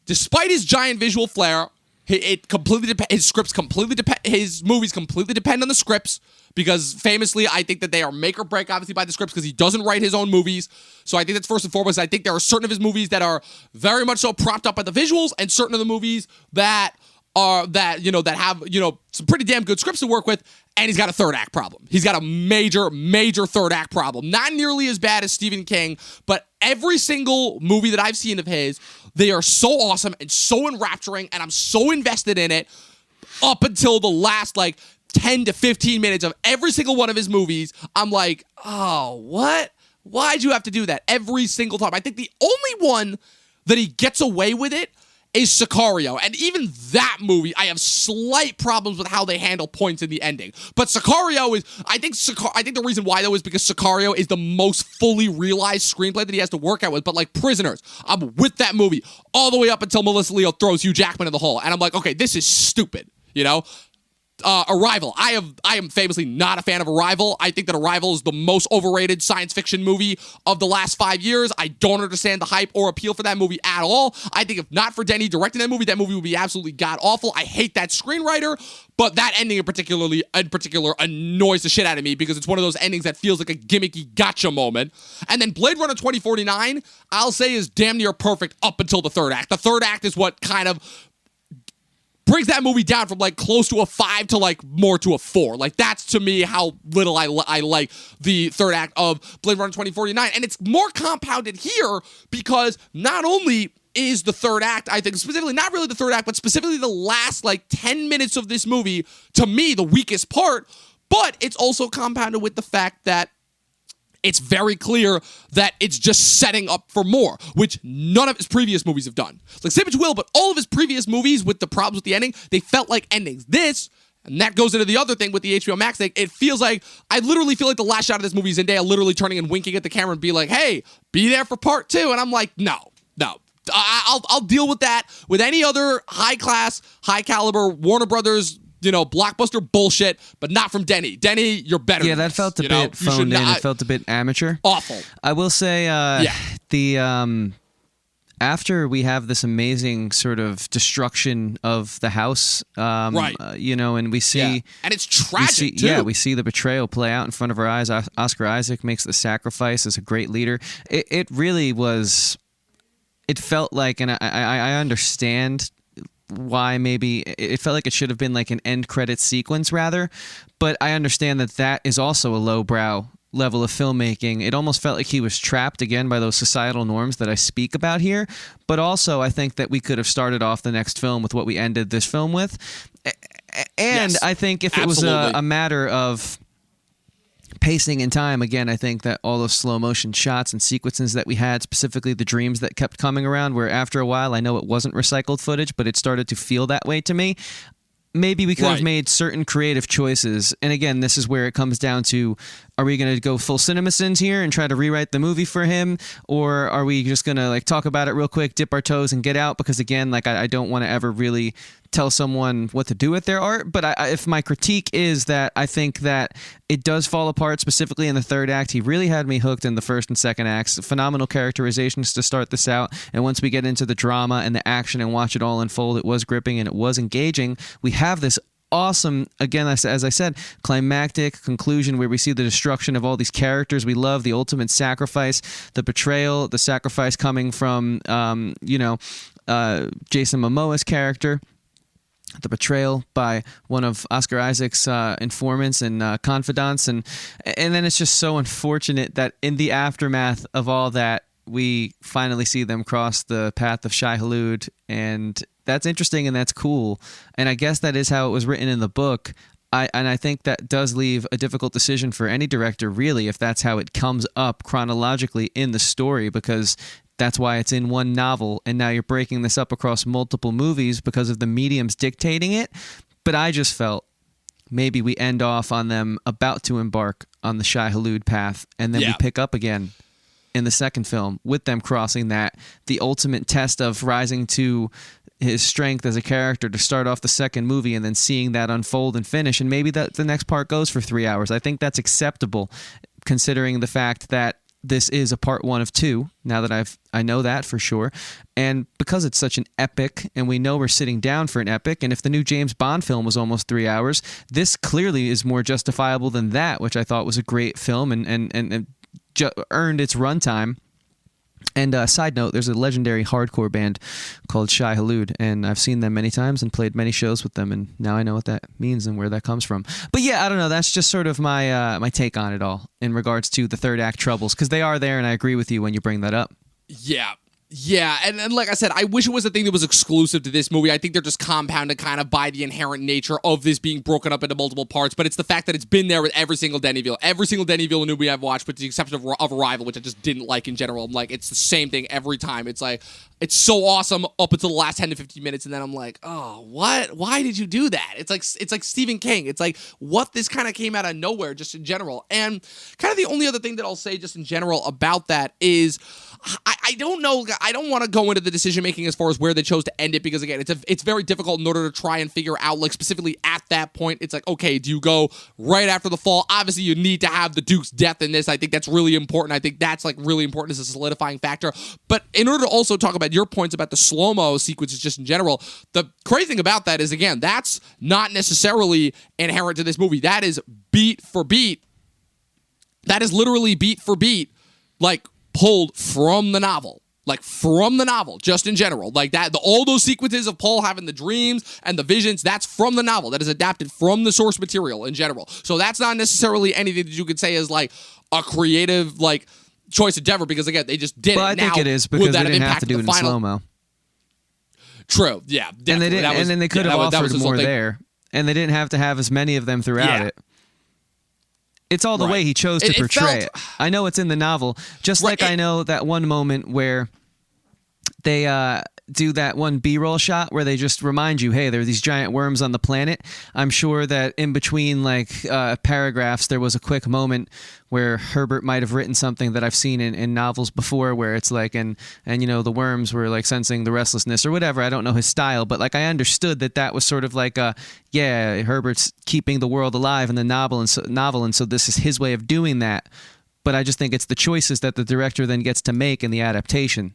Despite his giant visual flair, his movies completely depend on the scripts, because famously, I think that they are make or break, obviously, by the scripts, because he doesn't write his own movies. So I think that's first and foremost. I think there are certain of his movies that are very much so propped up by the visuals, and certain of the movies that have some pretty damn good scripts to work with. And he's got a third act problem. He's got a major third act problem. Not nearly as bad as Stephen King, but every single movie that I've seen of his, they are so awesome and so enrapturing, and I'm so invested in it up until the last 10 to 15 minutes of every single one of his movies. I'm like, oh, what? Why'd you have to do that every single time? I think the only one that he gets away with it is Sicario. And even that movie, I have slight problems with how they handle points in the ending. But Sicario is, I think the reason why, though, is because Sicario is the most fully realized screenplay that he has to work out with. But like Prisoners, I'm with that movie all the way up until Melissa Leo throws Hugh Jackman in the hole. And I'm like, okay, this is stupid, Arrival. I am famously not a fan of Arrival. I think that Arrival is the most overrated science fiction movie of the last 5 years. I don't understand the hype or appeal for that movie at all. I think if not for Denny directing that movie would be absolutely god-awful. I hate that screenwriter, but that ending in particular annoys the shit out of me, because it's one of those endings that feels like a gimmicky gotcha moment. And then Blade Runner 2049, I'll say, is damn near perfect up until the third act. The third act is what kind of brings that movie down from close to a 5 to more to a 4. That's to me how little I like the third act of Blade Runner 2049. And it's more compounded here because not only is the third act, I think specifically, not really the third act, but specifically the last 10 minutes of this movie, to me, the weakest part, but it's also compounded with the fact that it's very clear that it's just setting up for more, which none of his previous movies have done. Say what you will, but all of his previous movies with the problems with the ending, they felt like endings. This, and that goes into the other thing with the HBO Max thing, it feels like, I literally feel like the last shot of this movie is Zendaya literally turning and winking at the camera and be like, hey, be there for part 2. And I'm like, no. I'll deal with that with any other high-class, high-caliber Warner Brothers blockbuster bullshit, but not from Denny. Denny, you're better. Yeah, that felt a bit phoned in. It felt a bit amateur. Awful. I will say, after we have this amazing sort of destruction of the house, right? And we see, and it's tragic too. Yeah, we see the betrayal play out in front of our eyes. Oscar Isaac makes the sacrifice as a great leader. It really was. It felt like, and I understand why maybe it felt like it should have been an end credit sequence rather, but I understand that is also a lowbrow level of filmmaking. It almost felt like he was trapped again by those societal norms that I speak about here, but also I think that we could have started off the next film with what we ended this film with. And yes, I think if it was a matter of pacing in time, again, I think that all those slow motion shots and sequences that we had, specifically the dreams that kept coming around, where after a while, I know it wasn't recycled footage, but it started to feel that way to me. Maybe we could have made certain creative choices. And again, this is where it comes down to, are we going to go full CinemaSins here and try to rewrite the movie for him? Or are we just going to talk about it real quick, dip our toes and get out? Because again, I don't want to ever really tell someone what to do with their art. But if my critique is that I think that it does fall apart, specifically in the third act. He really had me hooked in the first and second acts. Phenomenal characterizations to start this out. And once we get into the drama and the action and watch it all unfold, it was gripping and it was engaging. We have this awesome, again, as I said, climactic conclusion where we see the destruction of all these characters we love, the ultimate sacrifice, the betrayal, the sacrifice coming from, Jason Momoa's character, the betrayal by one of Oscar Isaac's informants and confidants, and then it's just so unfortunate that in the aftermath of all that, we finally see them cross the path of Shai Hulud, and that's interesting and that's cool. And I guess that is how it was written in the book. I think that does leave a difficult decision for any director, really, if that's how it comes up chronologically in the story, because that's why it's in one novel, and now you're breaking this up across multiple movies because of the mediums dictating it. But I just felt maybe we end off on them about to embark on the Shai Hulud path, and then we pick up again in the second film with them crossing that, the ultimate test of rising to his strength as a character to start off the second movie, and then seeing that unfold and finish, and maybe that the next part goes for 3 hours. I think that's acceptable, considering the fact that this is a part 1 of 2. Now that I know that for sure, and because it's such an epic, and we know we're sitting down for an epic, and if the new James Bond film was almost 3 hours, this clearly is more justifiable than that, which I thought was a great film and earned its runtime. And side note, there's a legendary hardcore band called Shai Hulud, and I've seen them many times and played many shows with them, and now I know what that means and where that comes from. But yeah, I don't know. That's just sort of my my take on it all in regards to the third act troubles, because they are there, and I agree with you when you bring that up. Yeah, and like I said, I wish it was a thing that was exclusive to this movie. I think they're just compounded kind of by the inherent nature of this being broken up into multiple parts, but it's the fact that it's been there with every single Denny Villeneuve movie I've watched, with the exception of Arrival, which I just didn't like in general. I'm like, it's the same thing every time. It's like, it's so awesome up until the last 10 to 15 minutes, and then I'm like, oh, what? Why did you do that? It's like Stephen King. It's like, what? This kind of came out of nowhere just in general. And kind of the only other thing that I'll say just in general about that is, I don't know. I don't want to go into the decision making as far as where they chose to end it, because again, it's very difficult in order to try and figure out, like, specifically at that point. It's like, okay, do you go right after the fall? Obviously, you need to have the Duke's death in this. I think that's really important. I think that's like really important as a solidifying factor. But in order to also talk about your points about the slow-mo sequences just in general, the crazy thing about that is, again, that's not necessarily inherent to this movie. That is beat for beat. That is literally beat for beat, like, pulled from the novel. Like, from the novel, just in general. Like, that, all those sequences of Paul having the dreams and the visions, that's from the novel. That is adapted from the source material in general. So that's not necessarily anything that you could say is, like, a creative, like, choice endeavor, because, again, they just did it. I think it is, because they didn't have to do it in slow-mo. True, yeah. Definitely. And then they could have offered more there, and they didn't have to have as many of them throughout it. It's all the way he chose to portray it. I know it's in the novel, just like I know that one moment where they do that one B-roll shot where they just remind you, hey, there are these giant worms on the planet. I'm sure that in between, like, paragraphs, there was a quick moment where Herbert might have written something that I've seen in novels before, where it's like, and you know, the worms were like sensing the restlessness or whatever. I don't know his style, but like, I understood that was sort of like Herbert's keeping the world alive in the novel, and so this is his way of doing that. But I just think it's the choices that the director then gets to make in the adaptation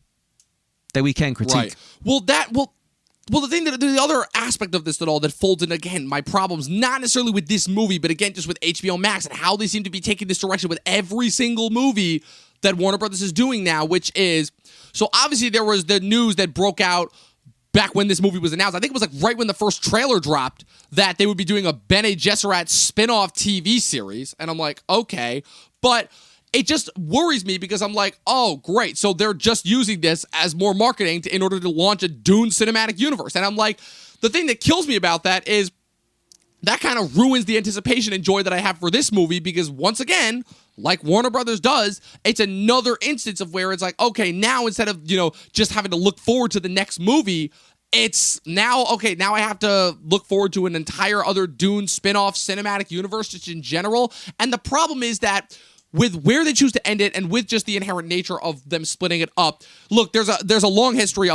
that we can critique. Right. Well, the other aspect of this that folds in, again, my problems, not necessarily with this movie, but again, just with HBO Max and how they seem to be taking this direction with every single movie that Warner Brothers is doing now, which is, so obviously there was the news that broke out back when this movie was announced. I think it was like right when the first trailer dropped, that they would be doing a Bene Gesserit spin-off TV series. And I'm like, okay, but it just worries me, because I'm like, oh, great. So they're just using this as more marketing in order to launch a Dune cinematic universe. And I'm like, the thing that kills me about that is that kind of ruins the anticipation and joy that I have for this movie, because once again, like Warner Brothers does, it's another instance of where it's like, okay, now instead of, just having to look forward to the next movie, it's now, okay, now I have to look forward to an entire other Dune spin-off cinematic universe just in general. And the problem is that with where they choose to end it, and with just the inherent nature of them splitting it up. Look, there's a long history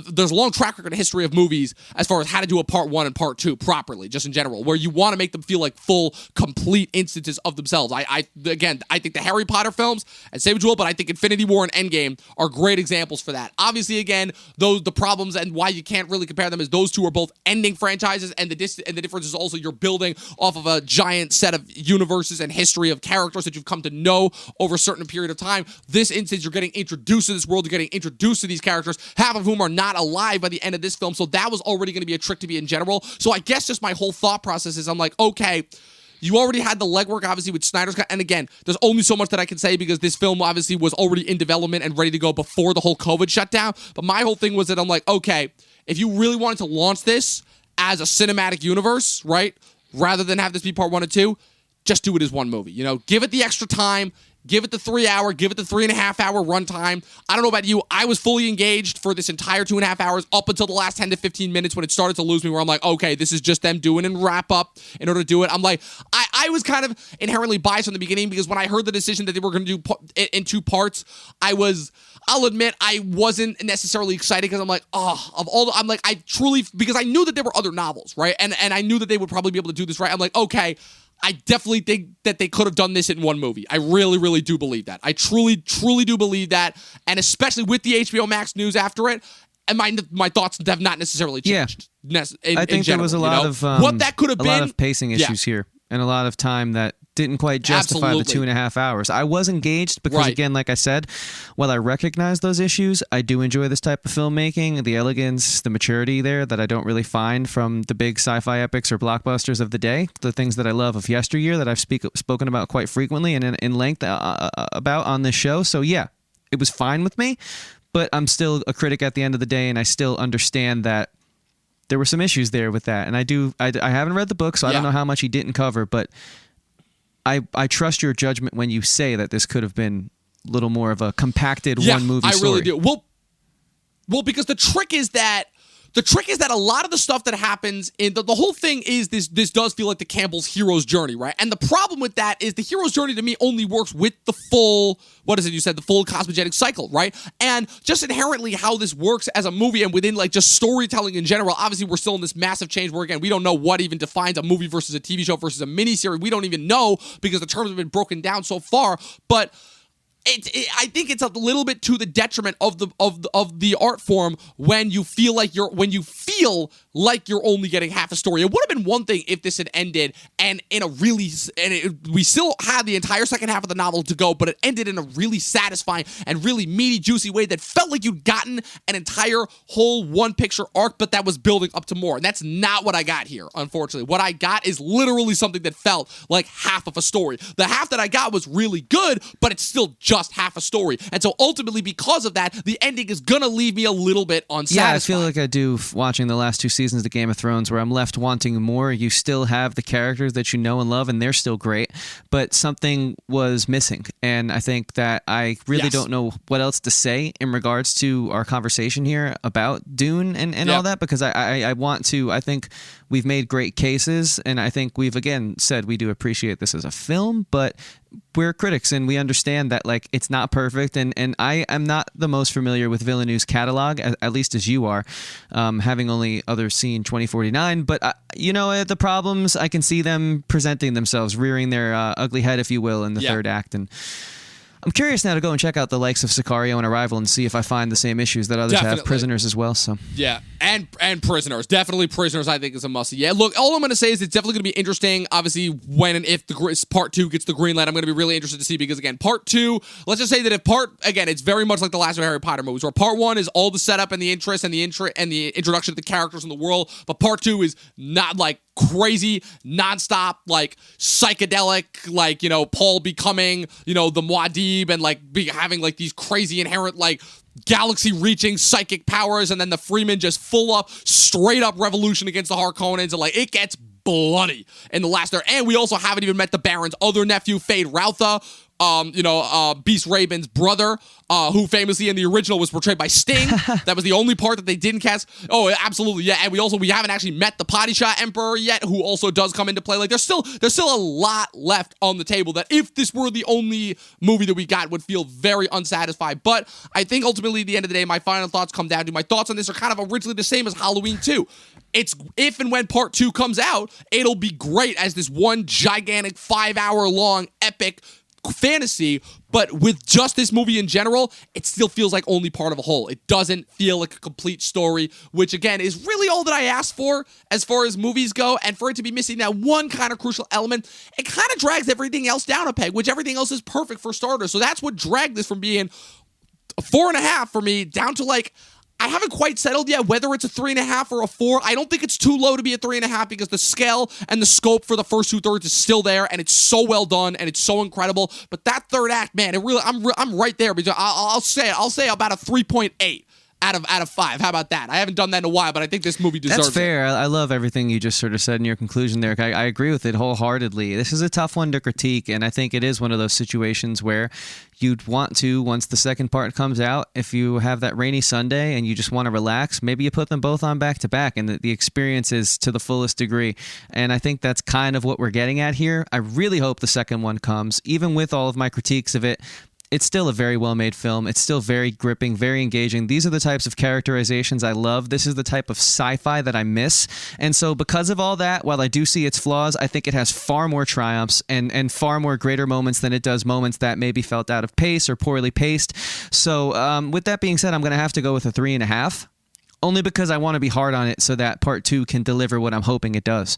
there's a long track record history of movies as far as how to do a part 1 and part 2 properly, just in general, where you want to make them feel like full, complete instances of themselves. I think the Harry Potter films, and same as well, but I think Infinity War and Endgame are great examples for that. Obviously, again, the problems and why you can't really compare them is those two are both ending franchises, and the difference is also you're building off of a giant set of universes and history of characters that you've come to know over a certain period of time. This instance, you're getting introduced to this world, you're getting introduced to these characters, half of whom are not alive by the end of this film, so that was already going to be a trick to me in general. So I guess just my whole thought process is, I'm like, okay, you already had the legwork, obviously, with Snyder's Cut, and again, there's only so much that I can say, because this film obviously was already in development and ready to go before the whole COVID shutdown, but my whole thing was that I'm like, okay, if you really wanted to launch this as a cinematic universe, right, rather than have this be part 1 and 2, just do it as one movie. You know, give it the extra time. Give it the 3 hour, give it the 3.5 hour runtime. I don't know about you. I was fully engaged for this entire 2.5 hours up until the last 10 to 15 minutes when it started to lose me, where I'm like, okay, this is just them doing and wrap up in order to do it. I'm like, I was kind of inherently biased from the beginning because when I heard the decision that they were going to do it in 2 parts, I'll admit I wasn't necessarily excited because I'm like, I truly, because I knew that there were other novels, right? And I knew that they would probably be able to do this right. I'm like, okay, I definitely think that they could have done this in one movie. I really, really do believe that. I truly, truly do believe that. And especially with the HBO Max news after it, and my thoughts have not necessarily changed. Yeah. I think there was a lot of what that could have been. A lot of pacing issues here, and a lot of time that didn't quite justify the 2.5 hours. I was engaged because, again, like I said, while I recognize those issues, I do enjoy this type of filmmaking, the elegance, the maturity there that I don't really find from the big sci-fi epics or blockbusters of the day, the things that I love of yesteryear that I've spoken about quite frequently and in length about on this show. So, yeah, it was fine with me, but I'm still a critic at the end of the day, and I still understand that there were some issues there with that. And I haven't read the book, so I don't know how much he didn't cover, but I trust your judgment when you say that this could have been a little more of a compacted one movie story. I really do. Well, because the trick is that a lot of the stuff that happens in the whole thing is this does feel like the Campbell's hero's journey, right? And the problem with that is the hero's journey to me only works with the full, the full cosmogenic cycle, right? And just inherently how this works as a movie and within like just storytelling in general, obviously we're still in this massive change where, again, we don't know what even defines a movie versus a TV show versus a miniseries. We don't even know because the terms have been broken down so far, but I think it's a little bit to the detriment of the art form when you feel like you're only getting half a story. It would have been one thing if this had ended and we still had the entire second half of the novel to go, but it ended in a really satisfying and really meaty, juicy way that felt like you'd gotten an entire whole one picture arc, but that was building up to more. And that's not what I got here, unfortunately. What I got is literally something that felt like half of a story. The half that I got was really good, but it's still just half a story. And so ultimately, because of that, the ending is gonna leave me a little bit unsatisfied. Yeah, I feel like I do watching the last 2 seasons of Game of Thrones, where I'm left wanting more. You still have the characters that you know and love, and they're still great, but something was missing. And I think that I really don't know what else to say in regards to our conversation here about Dune and all that, because I want to, I think we've made great cases, and I think we've, again, said we do appreciate this as a film, but we're critics and we understand that like it's not perfect, and I am not the most familiar with Villeneuve's catalog, at least as you are, having only seen 2049, but the problems, I can see them presenting themselves, rearing their ugly head, if you will, in the third act. And I'm curious now to go and check out the likes of Sicario and Arrival and see if I find the same issues that others have. Prisoners as well. So yeah, and Prisoners, definitely Prisoners. I think is a must. Yeah, look, all I'm going to say is it's definitely going to be interesting. Obviously, when and if part 2 gets the green light, I'm going to be really interested to see, because again, part 2. Let's just say that it's very much like the last Harry Potter movies, where part 1 is all the setup and the interest and the introduction to the characters in the world, but part 2 is not like crazy, nonstop, like psychedelic, like, Paul becoming, the Muad'Dib, and like having like these crazy inherent like galaxy-reaching psychic powers, and then the Freeman just full up, straight up revolution against the Harkonnens, and like it gets bloody in the last there. And we also haven't even met the Baron's other nephew, Fade Routha, Beast Raven's brother, who famously in the original was portrayed by Sting. That was the only part that they didn't cast. Oh, absolutely, yeah. And we haven't actually met the Potty Shot Emperor yet, who also does come into play. Like there's still a lot left on the table that if this were the only movie that we got would feel very unsatisfied. But I think ultimately at the end of the day, my final thoughts come down to my thoughts on this are kind of originally the same as Halloween 2. It's if and when part 2 comes out, it'll be great as this one gigantic 5-hour long epic fantasy, but with just this movie in general, it still feels like only part of a whole. It doesn't feel like a complete story, which again is really all that I asked for as far as movies go, and for it to be missing that one kind of crucial element, it kind of drags everything else down a peg, which everything else is perfect for starters. So that's what dragged this from being a 4.5 for me down to like, I haven't quite settled yet whether it's a 3.5 or a 4. I don't think it's too low to be a 3.5 because the scale and the scope for the first 2/3 is still there, and it's so well done and it's so incredible. But that third act, man, it really, I'm right there. Because I'll say about a 3.8. out of 5. How about that? I haven't done that in a while, but I think this movie deserves That's fair. it. I love everything you just sort of said in your conclusion there. I agree with it wholeheartedly. This is a tough one to critique, and I think it is one of those situations where you'd want to, once the second part comes out, if you have that rainy Sunday and you just want to relax, maybe you put them both on back to back, and the experience is to the fullest degree. And I think that's kind of what we're getting at here. I really hope the second one comes, even with all of my critiques of it. It's still a very well-made film. It's still very gripping, very engaging. These are the types of characterizations I love. This is the type of sci-fi that I miss. And so because of all that, while I do see its flaws, I think it has far more triumphs and far more greater moments than it does moments that maybe felt out of pace or poorly paced. So with that being said, I'm going to have to go with a 3.5, only because I want to be hard on it so that part 2 can deliver what I'm hoping it does.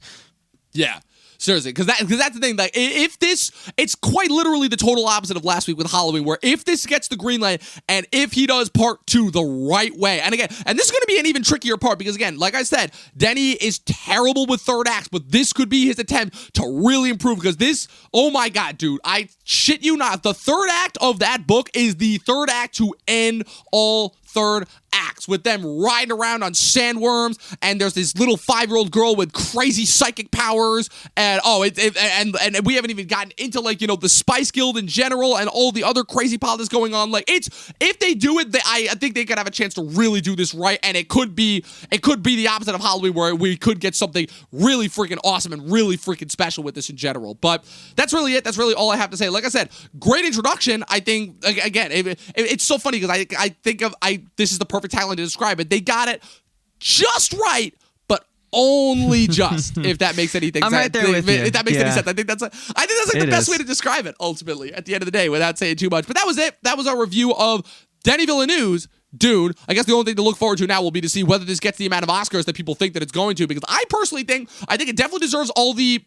Yeah. Seriously, because that's the thing. Like, if this, it's quite literally the total opposite of last week with Halloween, where if this gets the green light and if he does part 2 the right way, and again, and this is going to be an even trickier part because again, like I said, Denny is terrible with third acts, but this could be his attempt to really improve because this, oh my God, dude, I shit you not, the third act of that book is the third act to end all third acts with them riding around on sandworms, and there's this little 5-year-old girl with crazy psychic powers, and and we haven't even gotten into like, you know, the Spice Guild in general and all the other crazy politics going on. Like, it's, if they do it, I think they could have a chance to really do this right, and it could be the opposite of Halloween, where we could get something really freaking awesome and really freaking special with this in general. But that's really it. That's really all I have to say. Like I said, great introduction. I think again, it's so funny because I think this is the perfect tagline to describe it. They got it just right, but only just. If that makes anything sense. I'm right there with you. If that makes any sense, I think that's like the best way is. to describe it. Ultimately, at the end of the day, without saying too much. But that was it. That was our review of Denis Villeneuve's Dune. I guess the only thing to look forward to now will be to see whether this gets the amount of Oscars that people think that it's going to. Because I personally think it definitely deserves all the.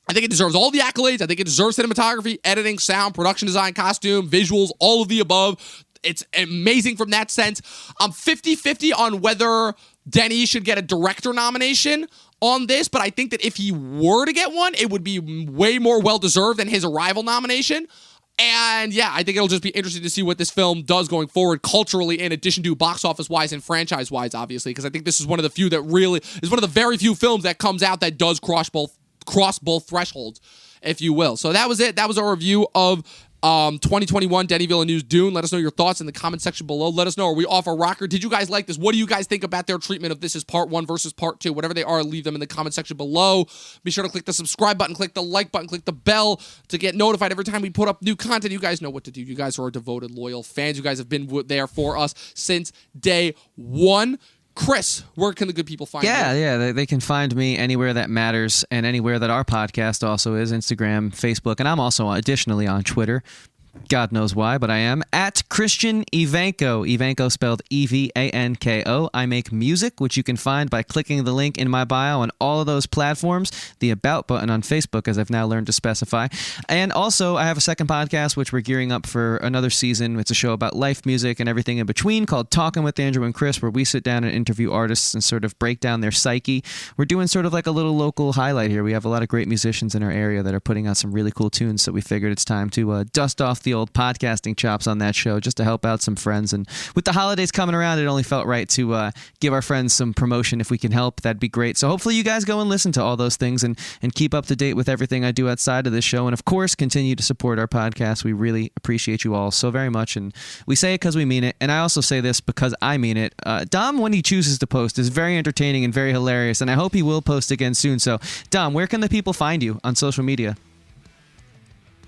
I think it deserves all the accolades. I think it deserves cinematography, editing, sound, production design, costume, visuals, all of the above. It's amazing from that sense. I'm 50-50 on whether Denis should get a director nomination on this, but I think that if he were to get one, it would be way more well-deserved than his Arrival nomination. And yeah, I think it'll just be interesting to see what this film does going forward culturally, in addition to box office wise and franchise wise, obviously, because I think this is one of the few that really is one of the very few films that comes out that does cross both thresholds, if you will. So that was it. That was our review of 2021 Denis Villeneuve's Dune. Let us know your thoughts in the comment section below. Let us know, are we off our rocker? Did you guys like this? What do you guys think about their treatment of this as part 1 versus part 2? Whatever they are, leave them in the comment section below. Be sure to click the subscribe button, click the like button, click the bell to get notified every time we put up new content. You guys know what to do. You guys are our devoted, loyal fans. You guys have been there for us since day 1. Chris, where can the good people find you? Yeah, they can find me anywhere that matters and anywhere that our podcast also is, Instagram, Facebook, and I'm also additionally on Twitter. God knows why, but I am at Christian Ivanko. Ivanko spelled Evanko. I make music, which you can find by clicking the link in my bio on all of those platforms. The About button on Facebook, as I've now learned to specify. And also, I have a second podcast, which we're gearing up for another season. It's a show about life, music, and everything in between called Talking with Andrew and Chris, where we sit down and interview artists and sort of break down their psyche. We're doing sort of like a little local highlight here. We have a lot of great musicians in our area that are putting out some really cool tunes, so we figured it's time to dust off the old podcasting chops on that show just to help out some friends. And with the holidays coming around, it only felt right to give our friends some promotion. If we can help, that'd be great. So hopefully you guys go and listen to all those things and keep up to date with everything I do outside of this show. And of course, continue to support our podcast. We really appreciate you all so very much. And we say it because we mean it. And I also say this because I mean it. Dom, when he chooses to post, is very entertaining and very hilarious. And I hope he will post again soon. So Dom, where can the people find you on social media?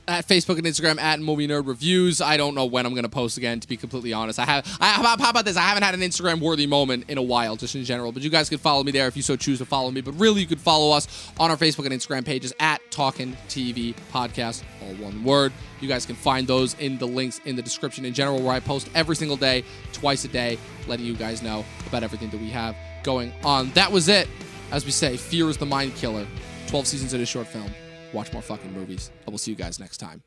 At Facebook and Instagram at Movie Nerd Reviews. I don't know when I'm going to post again, to be completely honest. How about this? I haven't had an Instagram worthy moment in a while, just in general. But you guys can follow me there if you so choose to follow me. But really, you could follow us on our Facebook and Instagram pages at Talkin' TV Podcast, all one word. You guys can find those in the links in the description in general, where I post every single day, twice a day, letting you guys know about everything that we have going on. That was it. As we say, fear is the mind killer. 12 seasons in a short film. Watch more fucking movies. I will see you guys next time.